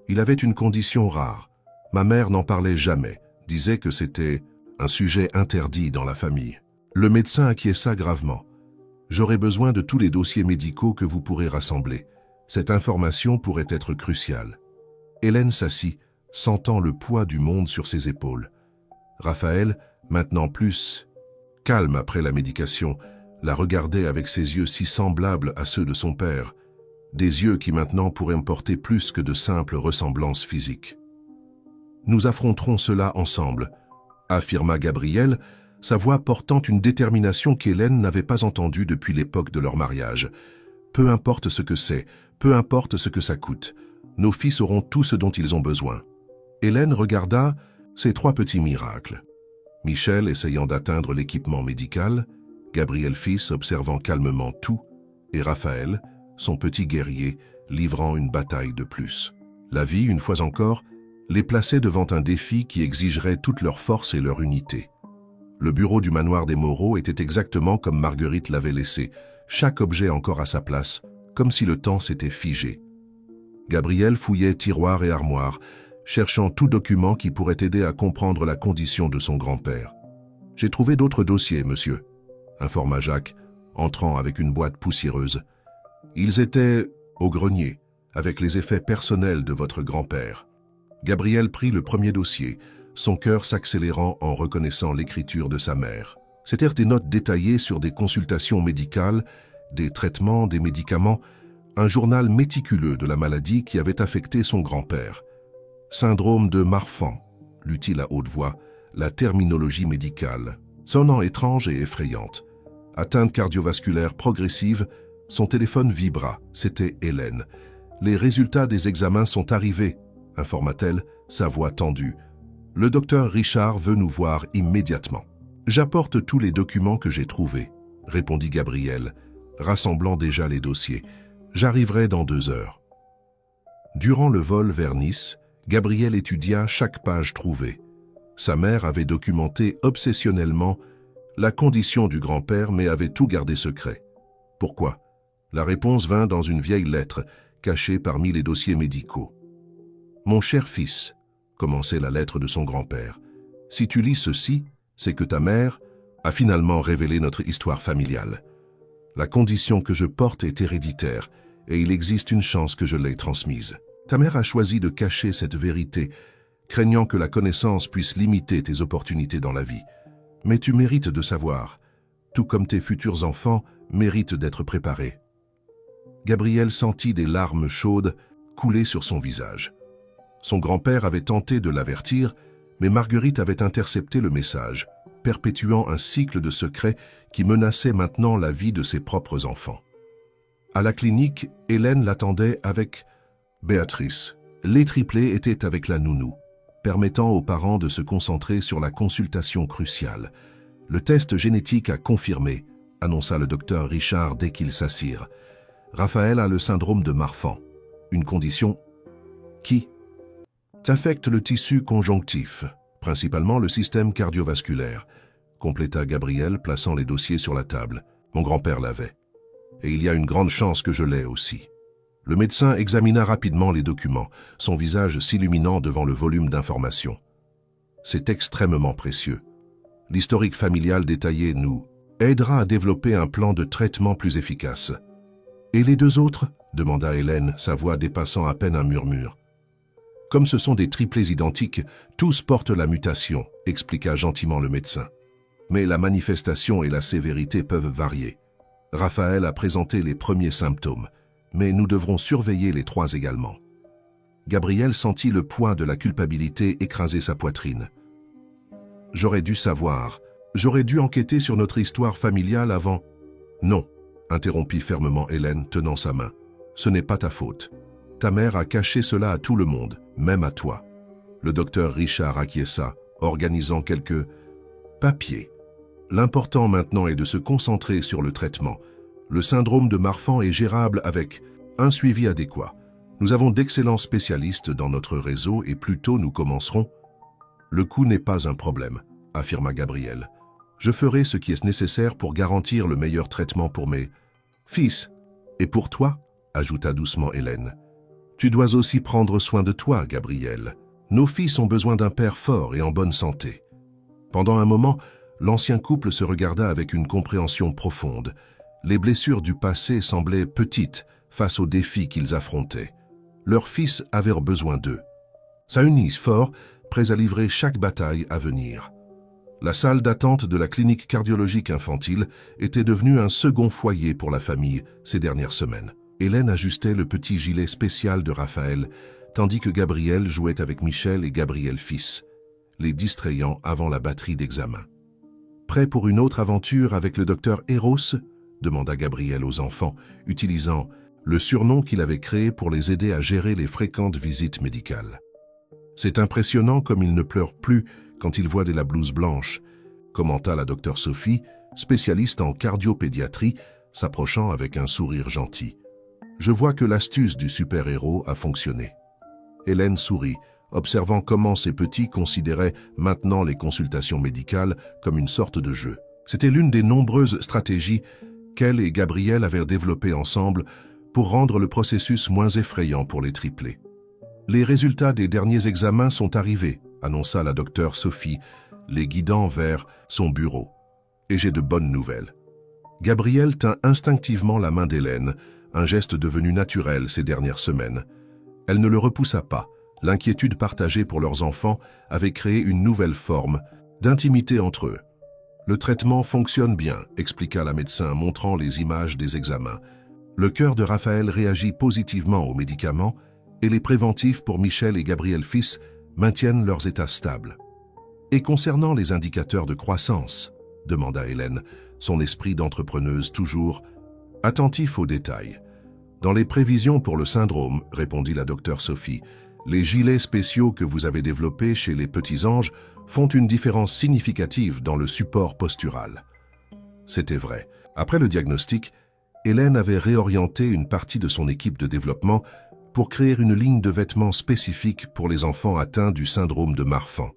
Il avait une condition rare. Ma mère n'en parlait jamais, disait que c'était un sujet interdit dans la famille. Le médecin acquiesça gravement. J'aurai besoin de tous les dossiers médicaux que vous pourrez rassembler. Cette information pourrait être cruciale. Hélène s'assit, sentant le poids du monde sur ses épaules. Raphaël, maintenant plus calme après la médication, la regardait avec ses yeux si semblables à ceux de son père, des yeux qui maintenant pourraient me porter plus que de simples ressemblances physiques. « Nous affronterons cela ensemble », affirma Gabriel, sa voix portant une détermination qu'Hélène n'avait pas entendue depuis l'époque de leur mariage. « Peu importe ce que c'est, peu importe ce que ça coûte, nos fils auront tout ce dont ils ont besoin. » Hélène regarda ces 3 petits miracles. Michel essayant d'atteindre l'équipement médical, Gabriel fils observant calmement tout, et Raphaël, son petit guerrier, livrant une bataille de plus. La vie, une fois encore, les plaçait devant un défi qui exigerait toute leur force et leur unité. Le bureau du manoir des Moreau était exactement comme Marguerite l'avait laissé, chaque objet encore à sa place, comme si le temps s'était figé. Gabriel fouillait tiroirs et armoires, cherchant tout document qui pourrait aider à comprendre la condition de son grand-père. « J'ai trouvé d'autres dossiers, monsieur », informa Jacques, entrant avec une boîte poussiéreuse. « Ils étaient au grenier, avec les effets personnels de votre grand-père. » Gabriel prit le premier dossier, son cœur s'accélérant en reconnaissant l'écriture de sa mère. C'étaient des notes détaillées sur des consultations médicales, des traitements, des médicaments, un journal méticuleux de la maladie qui avait affecté son grand-père. Syndrome de Marfan, lut-il à haute voix, la terminologie médicale, sonnant étrange et effrayante. Atteinte cardiovasculaire progressive, son téléphone vibra, c'était Hélène. Les résultats des examens sont arrivés, informa-t-elle, sa voix tendue. Le docteur Richard veut nous voir immédiatement. J'apporte tous les documents que j'ai trouvés, répondit Gabriel, rassemblant déjà les dossiers. J'arriverai dans 2 heures. Durant le vol vers Nice, Gabriel étudia chaque page trouvée. Sa mère avait documenté obsessionnellement la condition du grand-père mais avait tout gardé secret. Pourquoi? La réponse vint dans une vieille lettre, cachée parmi les dossiers médicaux. « Mon cher fils », commençait la lettre de son grand-père, « si tu lis ceci, c'est que ta mère a finalement révélé notre histoire familiale. La condition que je porte est héréditaire et il existe une chance que je l'ai transmise. Ta mère a choisi de cacher cette vérité, craignant que la connaissance puisse limiter tes opportunités dans la vie. Mais tu mérites de savoir, tout comme tes futurs enfants méritent d'être préparés. » Gabriel sentit des larmes chaudes couler sur son visage. Son grand-père avait tenté de l'avertir, mais Marguerite avait intercepté le message, perpétuant un cycle de secrets qui menaçait maintenant la vie de ses propres enfants. À la clinique, Hélène l'attendait avec Béatrice. Les triplés étaient avec la nounou, permettant aux parents de se concentrer sur la consultation cruciale. Le test génétique a confirmé, annonça le docteur Richard dès qu'ils s'assirent. Raphaël a le syndrome de Marfan, une condition qui affecte le tissu conjonctif, principalement le système cardiovasculaire, compléta Gabriel, plaçant les dossiers sur la table. Mon grand-père l'avait. Et il y a une grande chance que je l'ai aussi. Le médecin examina rapidement les documents, son visage s'illuminant devant le volume d'informations. C'est extrêmement précieux. L'historique familial détaillé nous aidera à développer un plan de traitement plus efficace. Et les deux autres? Demanda Hélène, sa voix dépassant à peine un murmure. Comme ce sont des triplés identiques, tous portent la mutation, expliqua gentiment le médecin. Mais la manifestation et la sévérité peuvent varier. Raphaël a présenté les premiers symptômes, mais nous devrons surveiller les trois également. Gabriel sentit le poids de la culpabilité écraser sa poitrine. « J'aurais dû savoir. J'aurais dû enquêter sur notre histoire familiale avant. »« Non, » interrompit fermement Hélène, tenant sa main. « Ce n'est pas ta faute. Ta mère a caché cela à tout le monde, même à toi. » Le docteur Richard acquiesça, organisant quelques papiers. L'important maintenant est de se concentrer sur le traitement. Le syndrome de Marfan est gérable avec un suivi adéquat. Nous avons d'excellents spécialistes dans notre réseau et plus tôt nous commencerons. Le coût n'est pas un problème, affirma Gabriel. Je ferai ce qui est nécessaire pour garantir le meilleur traitement pour mes fils. Et pour toi, ajouta doucement Hélène. Tu dois aussi prendre soin de toi, Gabriel. Nos fils ont besoin d'un père fort et en bonne santé. Pendant un moment, l'ancien couple se regarda avec une compréhension profonde. Les blessures du passé semblaient petites face aux défis qu'ils affrontaient. Leurs fils avaient besoin d'eux. Ça unit fort, prêts à livrer chaque bataille à venir. La salle d'attente de la clinique cardiologique infantile était devenue un second foyer pour la famille ces dernières semaines. Hélène ajustait le petit gilet spécial de Raphaël, tandis que Gabriel jouait avec Michel et Gabriel fils, les distrayant avant la batterie d'examen. « Prêt pour une autre aventure avec le docteur Eros ?» demanda Gabriel aux enfants, utilisant le surnom qu'il avait créé pour les aider à gérer les fréquentes visites médicales. « C'est impressionnant comme il ne pleure plus quand il voit de la blouse blanche », commenta la docteure Sophie, spécialiste en cardiopédiatrie, s'approchant avec un sourire gentil. « Je vois que l'astuce du super-héros a fonctionné. » Hélène sourit, observant comment ces petits considéraient maintenant les consultations médicales comme une sorte de jeu. C'était l'une des nombreuses stratégies qu'elle et Gabriel avaient développées ensemble pour rendre le processus moins effrayant pour les triplés. « Les résultats des derniers examens sont arrivés, » annonça la docteure Sophie, les guidant vers son bureau. « Et j'ai de bonnes nouvelles. » Gabriel tint instinctivement la main d'Hélène, un geste devenu naturel ces dernières semaines. Elle ne le repoussa pas. L'inquiétude partagée pour leurs enfants avait créé une nouvelle forme d'intimité entre eux. « Le traitement fonctionne bien », expliqua la médecin, montrant les images des examens. Le cœur de Raphaël réagit positivement aux médicaments et les préventifs pour Michel et Gabriel fils maintiennent leurs états stables. « Et concernant les indicateurs de croissance ?» demanda Hélène, son esprit d'entrepreneuse toujours attentif aux détails. « Dans les prévisions pour le syndrome, répondit la docteure Sophie, les gilets spéciaux que vous avez développés chez les petits anges font une différence significative dans le support postural. » C'était vrai. Après le diagnostic, Hélène avait réorienté une partie de son équipe de développement pour créer une ligne de vêtements spécifique pour les enfants atteints du syndrome de Marfan.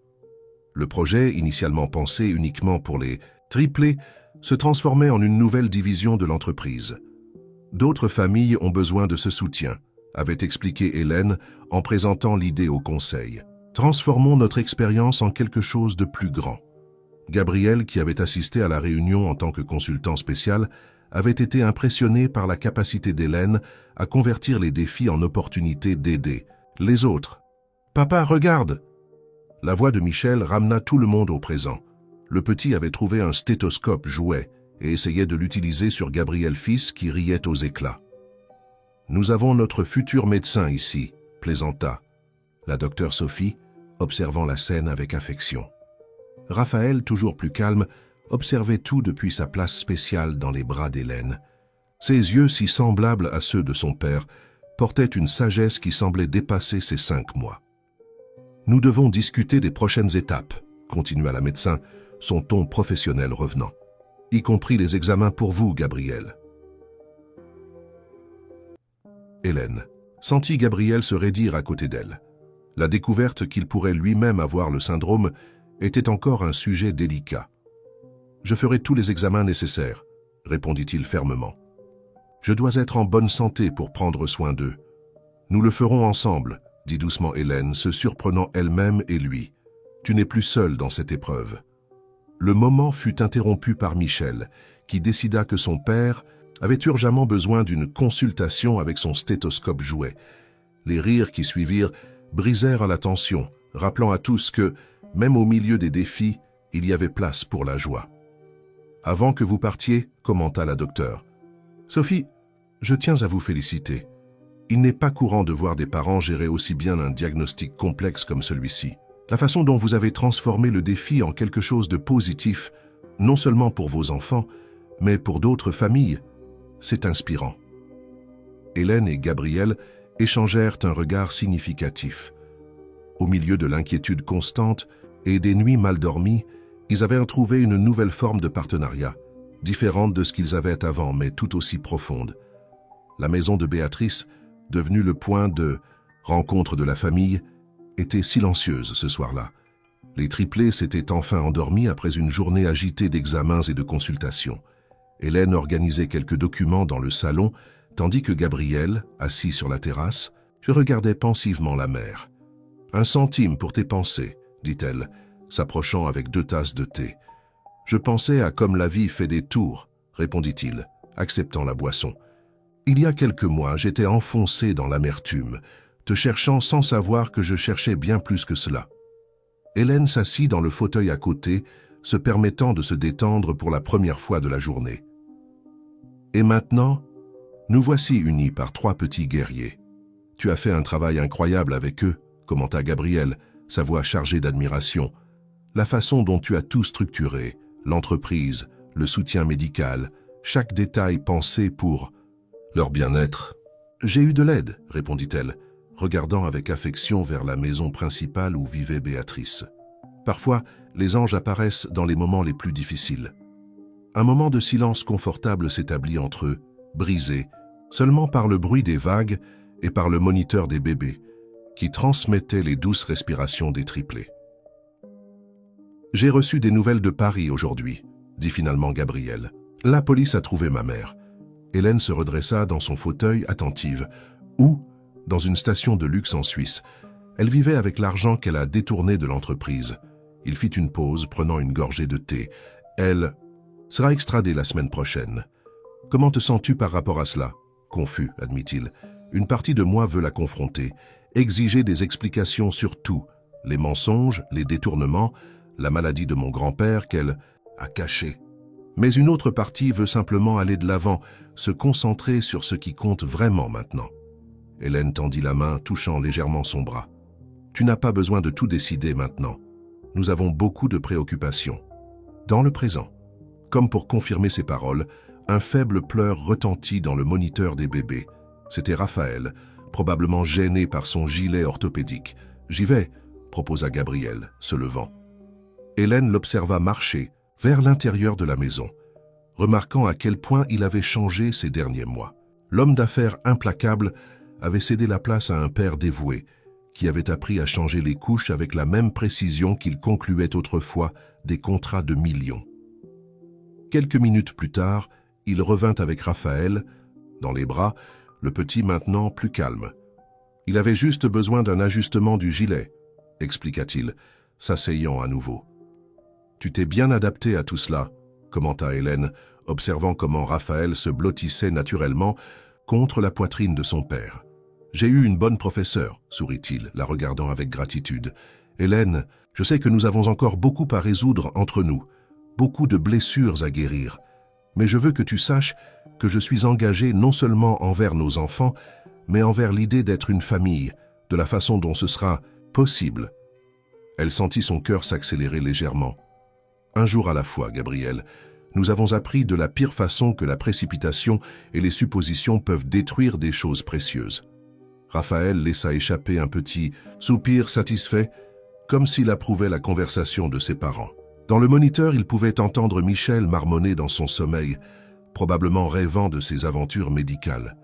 Le projet, initialement pensé uniquement pour les triplés, se transformait en une nouvelle division de l'entreprise. D'autres familles ont besoin de ce soutien, avait expliqué Hélène en présentant l'idée au conseil. Transformons notre expérience en quelque chose de plus grand. Gabriel, qui avait assisté à la réunion en tant que consultant spécial, avait été impressionné par la capacité d'Hélène à convertir les défis en opportunités d'aider les autres. « Papa, regarde !» La voix de Michel ramena tout le monde au présent. Le petit avait trouvé un stéthoscope jouet et essayait de l'utiliser sur Gabriel fils qui riait aux éclats. « Nous avons notre futur médecin ici », plaisanta la docteure Sophie, observant la scène avec affection. Raphaël, toujours plus calme, observait tout depuis sa place spéciale dans les bras d'Hélène. Ses yeux, si semblables à ceux de son père, portaient une sagesse qui semblait dépasser ses 5 mois. « Nous devons discuter des prochaines étapes », continua la médecin, son ton professionnel revenant. « Y compris les examens pour vous, Gabriel. » Hélène sentit Gabriel se raidir à côté d'elle. La découverte qu'il pourrait lui-même avoir le syndrome était encore un sujet délicat. « Je ferai tous les examens nécessaires », répondit-il fermement. « Je dois être en bonne santé pour prendre soin d'eux. Nous le ferons ensemble, » dit doucement Hélène, se surprenant elle-même et lui. « Tu n'es plus seul dans cette épreuve. » Le moment fut interrompu par Michel, qui décida que son père avait urgemment besoin d'une consultation avec son stéthoscope jouet. Les rires qui suivirent brisèrent la tension, rappelant à tous que, même au milieu des défis, il y avait place pour la joie. « Avant que vous partiez, commenta la docteure. Sophie, je tiens à vous féliciter. Il n'est pas courant de voir des parents gérer aussi bien un diagnostic complexe comme celui-ci. La façon dont vous avez transformé le défi en quelque chose de positif, non seulement pour vos enfants, mais pour d'autres familles, c'est inspirant. » Hélène et Gabriel échangèrent un regard significatif. Au milieu de l'inquiétude constante et des nuits mal dormies, ils avaient trouvé une nouvelle forme de partenariat, différente de ce qu'ils avaient avant, mais tout aussi profonde. La maison de Béatrice, devenue le point de rencontre de la famille, était silencieuse ce soir-là. Les triplés s'étaient enfin endormis après une journée agitée d'examens et de consultations. Hélène organisait quelques documents dans le salon, tandis que Gabriel, assis sur la terrasse, regardait pensivement la mer. « 1 centime pour tes pensées, » dit-elle, s'approchant avec 2 tasses de thé. « Je pensais à comme la vie fait des tours, » répondit-il, acceptant la boisson. « Il y a quelques mois, j'étais enfoncé dans l'amertume, te cherchant sans savoir que je cherchais bien plus que cela. » Hélène s'assit dans le fauteuil à côté, se permettant de se détendre pour la première fois de la journée. « Et maintenant, nous voici unis par 3 petits guerriers. Tu as fait un travail incroyable avec eux, » commenta Gabriel, sa voix chargée d'admiration. « La façon dont tu as tout structuré, l'entreprise, le soutien médical, chaque détail pensé pour leur bien-être. »« J'ai eu de l'aide, » répondit-elle, regardant avec affection vers la maison principale où vivait Béatrice. « Parfois, les anges apparaissent dans les moments les plus difficiles. » Un moment de silence confortable s'établit entre eux, brisé, seulement par le bruit des vagues et par le moniteur des bébés, qui transmettait les douces respirations des triplés. « J'ai reçu des nouvelles de Paris aujourd'hui, » dit finalement Gabriel. « La police a trouvé ma mère. » Hélène se redressa dans son fauteuil attentive. Où, dans une station de luxe en Suisse, elle vivait avec l'argent qu'elle a détourné de l'entreprise. Il fit une pause, prenant une gorgée de thé. Elle sera extradée la semaine prochaine. « Comment te sens-tu par rapport à cela ?» Confus, admit-il. « Une partie de moi veut la confronter, exiger des explications sur tout, les mensonges, les détournements, la maladie de mon grand-père qu'elle a caché. Mais une autre partie veut simplement aller de l'avant, se concentrer sur ce qui compte vraiment maintenant. » Hélène tendit la main, touchant légèrement son bras. « Tu n'as pas besoin de tout décider maintenant. Nous avons beaucoup de préoccupations. » Dans le présent, comme pour confirmer ses paroles, un faible pleur retentit dans le moniteur des bébés. C'était Raphaël, probablement gêné par son gilet orthopédique. « J'y vais », proposa Gabriel, se levant. Hélène l'observa marcher vers l'intérieur de la maison, remarquant à quel point il avait changé ces derniers mois. L'homme d'affaires implacable avait cédé la place à un père dévoué, qui avait appris à changer les couches avec la même précision qu'il concluait autrefois des contrats de millions. Quelques minutes plus tard, il revint avec Raphaël, dans les bras, le petit maintenant plus calme. « Il avait juste besoin d'un ajustement du gilet, » expliqua-t-il, s'asseyant à nouveau. « Tu t'es bien adapté à tout cela, » commenta Hélène, observant comment Raphaël se blottissait naturellement contre la poitrine de son père. « J'ai eu une bonne professeure, » sourit-il, la regardant avec gratitude. « Hélène, je sais que nous avons encore beaucoup à résoudre entre nous, beaucoup de blessures à guérir, mais je veux que tu saches que je suis engagé non seulement envers nos enfants, mais envers l'idée d'être une famille, de la façon dont ce sera possible. » Elle sentit son cœur s'accélérer légèrement. « Un jour à la fois, Gabriel. Nous avons appris de la pire façon que la précipitation et les suppositions peuvent détruire des choses précieuses. » Raphaël laissa échapper un petit soupir satisfait, comme s'il approuvait la conversation de ses parents. Dans le moniteur, il pouvait entendre Michel marmonner dans son sommeil, probablement rêvant de ses aventures médicales.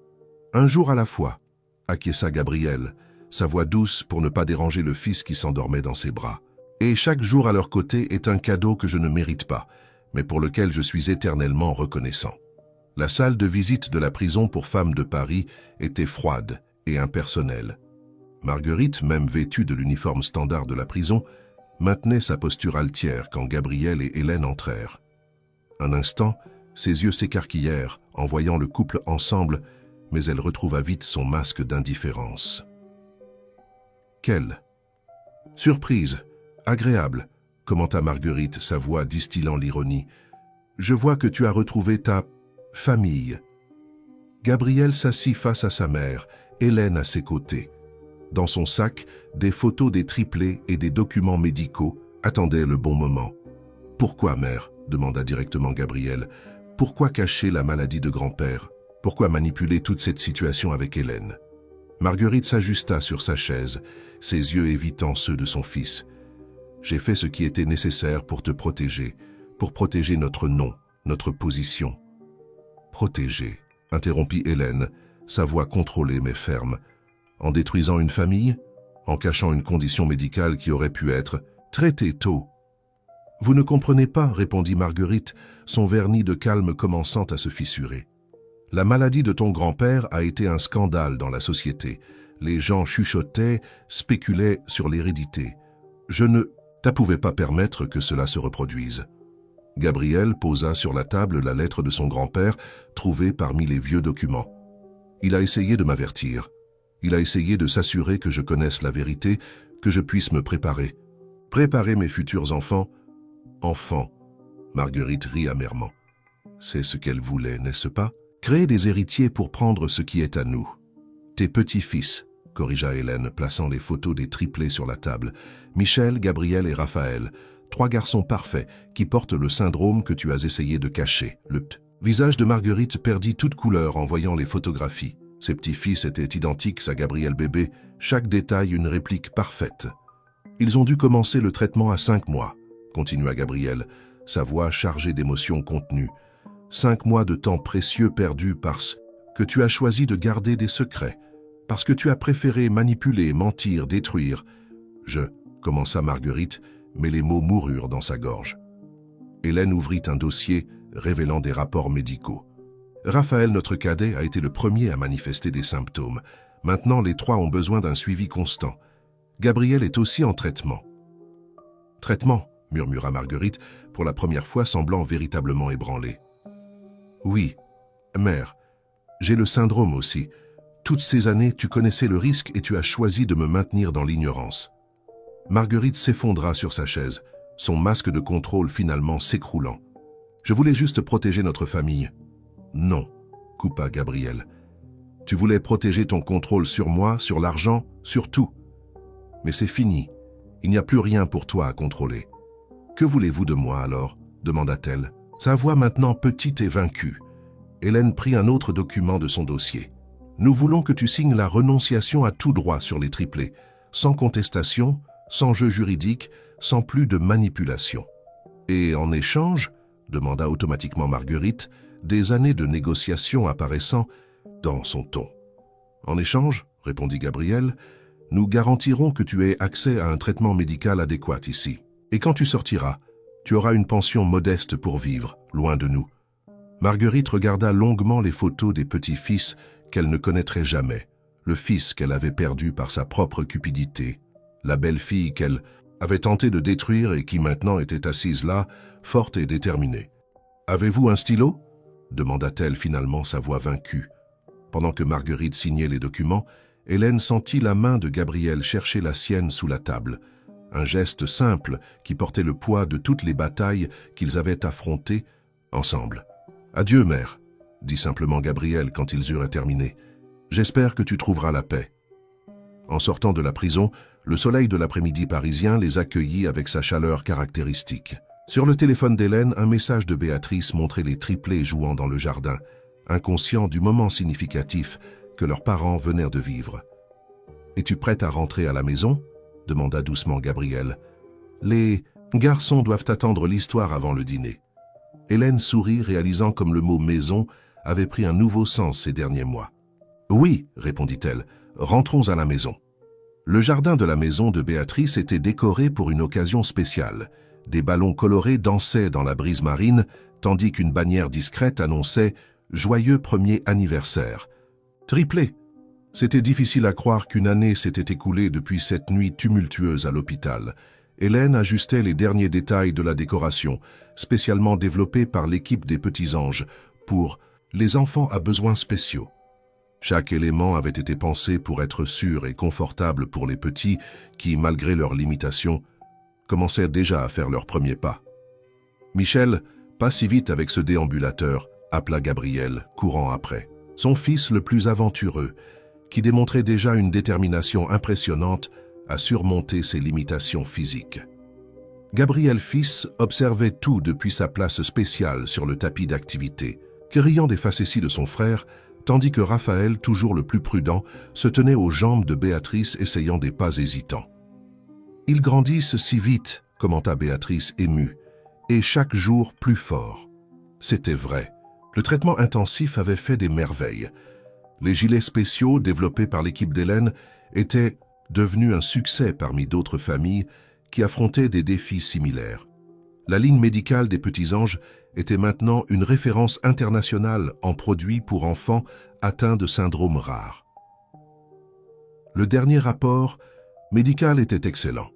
« Un jour à la fois, » acquiesça Gabriel, sa voix douce pour ne pas déranger le fils qui s'endormait dans ses bras. « Et chaque jour à leur côté est un cadeau que je ne mérite pas, mais pour lequel je suis éternellement reconnaissant. » La salle de visite de la prison pour femmes de Paris était froide et impersonnelle. Marguerite, même vêtue de l'uniforme standard de la prison, maintenait sa posture altière quand Gabriel et Hélène entrèrent. Un instant, Ses yeux s'écarquillèrent en voyant le couple ensemble, mais elle retrouva vite son masque d'indifférence. Quelle surprise, agréable, commenta Marguerite, sa voix distillant l'ironie. Je vois que tu as retrouvé ta famille. Gabriel s'assit face à sa mère, Hélène à ses côtés. Dans son sac, des photos des triplés et des documents médicaux attendaient le bon moment. « Pourquoi, mère ?» demanda directement Gabriel. « Pourquoi cacher la maladie de grand-père? Pourquoi manipuler toute cette situation avec Hélène ?» Marguerite s'ajusta sur sa chaise, ses yeux évitant ceux de son fils. « J'ai fait ce qui était nécessaire pour te protéger, pour protéger notre nom, notre position. »« Protéger ?» interrompit Hélène, sa voix contrôlée mais ferme. « En détruisant une famille? En cachant une condition médicale qui aurait pu être traitée tôt ?» « Vous ne comprenez pas, répondit Marguerite, son vernis de calme commençant à se fissurer. La maladie de ton grand-père a été un scandale dans la société. Les gens chuchotaient, spéculaient sur l'hérédité. Je ne pouvais pas permettre que cela se reproduise. » Gabriel posa sur la table la lettre de son grand-père, trouvée parmi les vieux documents. Il a essayé de m'avertir. Il a essayé de s'assurer que je connaisse la vérité, que je puisse me préparer. Préparer mes futurs enfants. Enfants. Marguerite rit amèrement. C'est ce qu'elle voulait, n'est-ce pas? Créer des héritiers pour prendre ce qui est à nous. Tes petits-fils, corrigea Hélène, plaçant les photos des triplés sur la table. Michel, Gabriel et Raphaël, 3 garçons parfaits qui portent le syndrome que tu as essayé de cacher. Le visage de Marguerite perdit toute couleur en voyant les photographies. Ses petits-fils étaient identiques à Gabriel bébé, chaque détail une réplique parfaite. Ils ont dû commencer le traitement à 5 mois, continua Gabriel, sa voix chargée d'émotions contenues. 5 mois de temps précieux perdus parce que tu as choisi de garder des secrets, parce que tu as préféré manipuler, mentir, détruire. Commença Marguerite, mais les mots moururent dans sa gorge. Hélène ouvrit un dossier révélant des rapports médicaux. Raphaël, notre cadet, a été le premier à manifester des symptômes. Maintenant, les 3 ont besoin d'un suivi constant. Gabriel est aussi en traitement. « Traitement ?» murmura Marguerite, pour la première fois semblant véritablement ébranlée. « Oui, mère, j'ai le syndrome aussi. Toutes ces années, tu connaissais le risque et tu as choisi de me maintenir dans l'ignorance. » Marguerite s'effondra sur sa chaise, son masque de contrôle finalement s'écroulant. « Je voulais juste protéger notre famille. »« Non, » coupa Gabriel. « Tu voulais protéger ton contrôle sur moi, sur l'argent, sur tout. Mais c'est fini. Il n'y a plus rien pour toi à contrôler. » « Que voulez-vous de moi alors ?» demanda-t-elle, sa voix maintenant petite et vaincue. Hélène prit un autre document de son dossier. « Nous voulons que tu signes la renonciation à tout droit sur les triplés, sans contestation, sans jeu juridique, sans plus de manipulation. »« Et en échange ?» demanda automatiquement Marguerite, des années de négociation apparaissant dans son ton. « En échange ?» répondit Gabriel, « nous garantirons que tu aies accès à un traitement médical adéquat ici. Et quand tu sortiras, tu auras une pension modeste pour vivre, loin de nous. » Marguerite regarda longuement les photos des petits-fils qu'elle ne connaîtrait jamais, le fils qu'elle avait perdu par sa propre cupidité, la belle-fille qu'elle avait tenté de détruire et qui maintenant était assise là, forte et déterminée. « Avez-vous un stylo ?» demanda-t-elle finalement, sa voix vaincue. Pendant que Marguerite signait les documents, Hélène sentit la main de Gabriel chercher la sienne sous la table. Un geste simple qui portait le poids de toutes les batailles qu'ils avaient affrontées ensemble. « Adieu, mère, » dit simplement Gabriel quand ils eurent terminé. « J'espère que tu trouveras la paix. » En sortant de la prison, le soleil de l'après-midi parisien les accueillit avec sa chaleur caractéristique. Sur le téléphone d'Hélène, un message de Béatrice montrait les triplés jouant dans le jardin, inconscients du moment significatif que leurs parents venaient de vivre. « Es-tu prête à rentrer à la maison ?» demanda doucement Gabriel. « Les garçons doivent attendre l'histoire avant le dîner. » Hélène sourit, réalisant comme le mot « maison » avait pris un nouveau sens ces derniers mois. « Oui, » répondit-elle, « rentrons à la maison. » Le jardin de la maison de Béatrice était décoré pour une occasion spéciale. Des ballons colorés dansaient dans la brise marine, tandis qu'une bannière discrète annonçait « Joyeux premier anniversaire ». Triplé. C'était difficile à croire qu'une année s'était écoulée depuis cette nuit tumultueuse à l'hôpital. Hélène ajustait les derniers détails de la décoration, spécialement développée par l'équipe des Petits Anges, pour les enfants à besoins spéciaux. Chaque élément avait été pensé pour être sûr et confortable pour les petits qui, malgré leurs limitations, commençaient déjà à faire leurs premiers pas. Michel, pas si vite avec ce déambulateur, appela Gabriel, courant après. Son fils le plus aventureux, qui démontrait déjà une détermination impressionnante à surmonter ses limitations physiques. Gabriel fils observait tout depuis sa place spéciale sur le tapis d'activité, riant des facéties de son frère, tandis que Raphaël, toujours le plus prudent, se tenait aux jambes de Béatrice essayant des pas hésitants. « Ils grandissent si vite », commenta Béatrice émue, « et chaque jour plus fort. » C'était vrai. Le traitement intensif avait fait des merveilles. Les gilets spéciaux développés par l'équipe d'Hélène étaient devenus un succès parmi d'autres familles qui affrontaient des défis similaires. La ligne médicale des Petits Anges était maintenant une référence internationale en produits pour enfants atteints de syndromes rares. Le dernier rapport médical était excellent,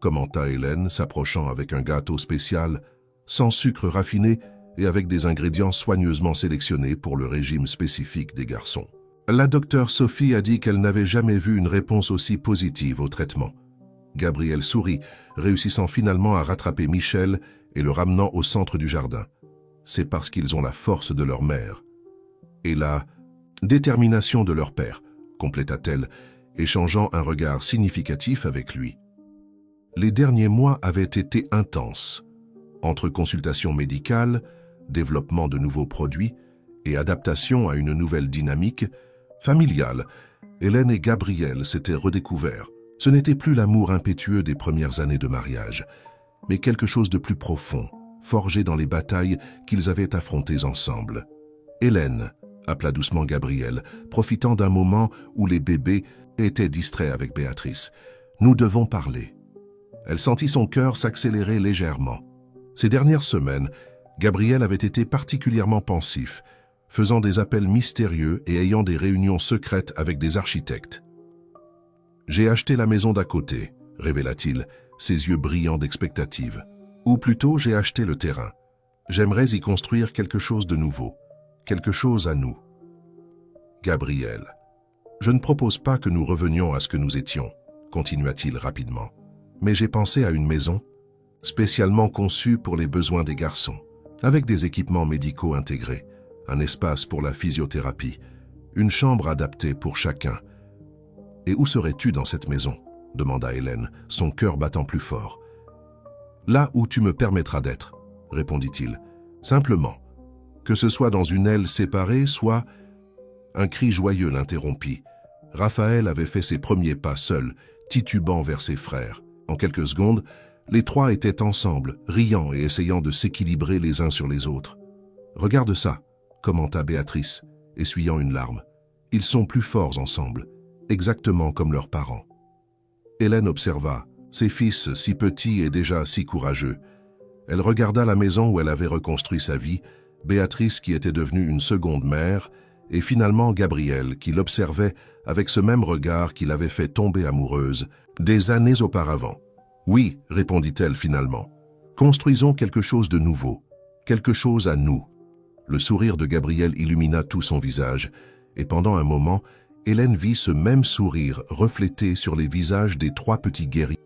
commenta Hélène, s'approchant avec un gâteau spécial, sans sucre raffiné et avec des ingrédients soigneusement sélectionnés pour le régime spécifique des garçons. La docteure Sophie a dit qu'elle n'avait jamais vu une réponse aussi positive au traitement. Gabriel sourit, réussissant finalement à rattraper Michel et le ramenant au centre du jardin. C'est parce qu'ils ont la force de leur mère et la détermination de leur père, compléta-t-elle, échangeant un regard significatif avec lui. Les derniers mois avaient été intenses. Entre consultations médicales, développement de nouveaux produits et adaptation à une nouvelle dynamique familiale, Hélène et Gabriel s'étaient redécouverts. Ce n'était plus l'amour impétueux des premières années de mariage, mais quelque chose de plus profond, forgé dans les batailles qu'ils avaient affrontées ensemble. « Hélène », appela doucement Gabriel, profitant d'un moment où les bébés étaient distraits avec Béatrice. « Nous devons parler. » Elle sentit son cœur s'accélérer légèrement. Ces dernières semaines, Gabriel avait été particulièrement pensif, faisant des appels mystérieux et ayant des réunions secrètes avec des architectes. « J'ai acheté la maison d'à côté », révéla-t-il, ses yeux brillants d'expectative. « Ou plutôt, j'ai acheté le terrain. J'aimerais y construire quelque chose de nouveau, quelque chose à nous. » Gabriel. « Je ne propose pas que nous revenions à ce que nous étions, » continua-t-il rapidement. « Mais j'ai pensé à une maison, spécialement conçue pour les besoins des garçons, avec des équipements médicaux intégrés, un espace pour la physiothérapie, une chambre adaptée pour chacun. »« Et où serais-tu dans cette maison ?» demanda Hélène, son cœur battant plus fort. « Là où tu me permettras d'être, » répondit-il. « Simplement, que ce soit dans une aile séparée, soit... » Un cri joyeux l'interrompit. Raphaël avait fait ses premiers pas seul, titubant vers ses frères. En quelques secondes, les trois étaient ensemble, riant et essayant de s'équilibrer les uns sur les autres. « Regarde ça », commenta Béatrice, essuyant une larme. « Ils sont plus forts ensemble, exactement comme leurs parents. » Hélène observa, ses fils si petits et déjà si courageux. Elle regarda la maison où elle avait reconstruit sa vie, Béatrice qui était devenue une seconde mère, et finalement Gabriel qui l'observait avec ce même regard qui l'avait fait tomber amoureuse des années auparavant. « Oui, répondit-elle finalement, construisons quelque chose de nouveau, quelque chose à nous. » Le sourire de Gabriel illumina tout son visage, et pendant un moment, Hélène vit ce même sourire reflété sur les visages des trois petits guerriers.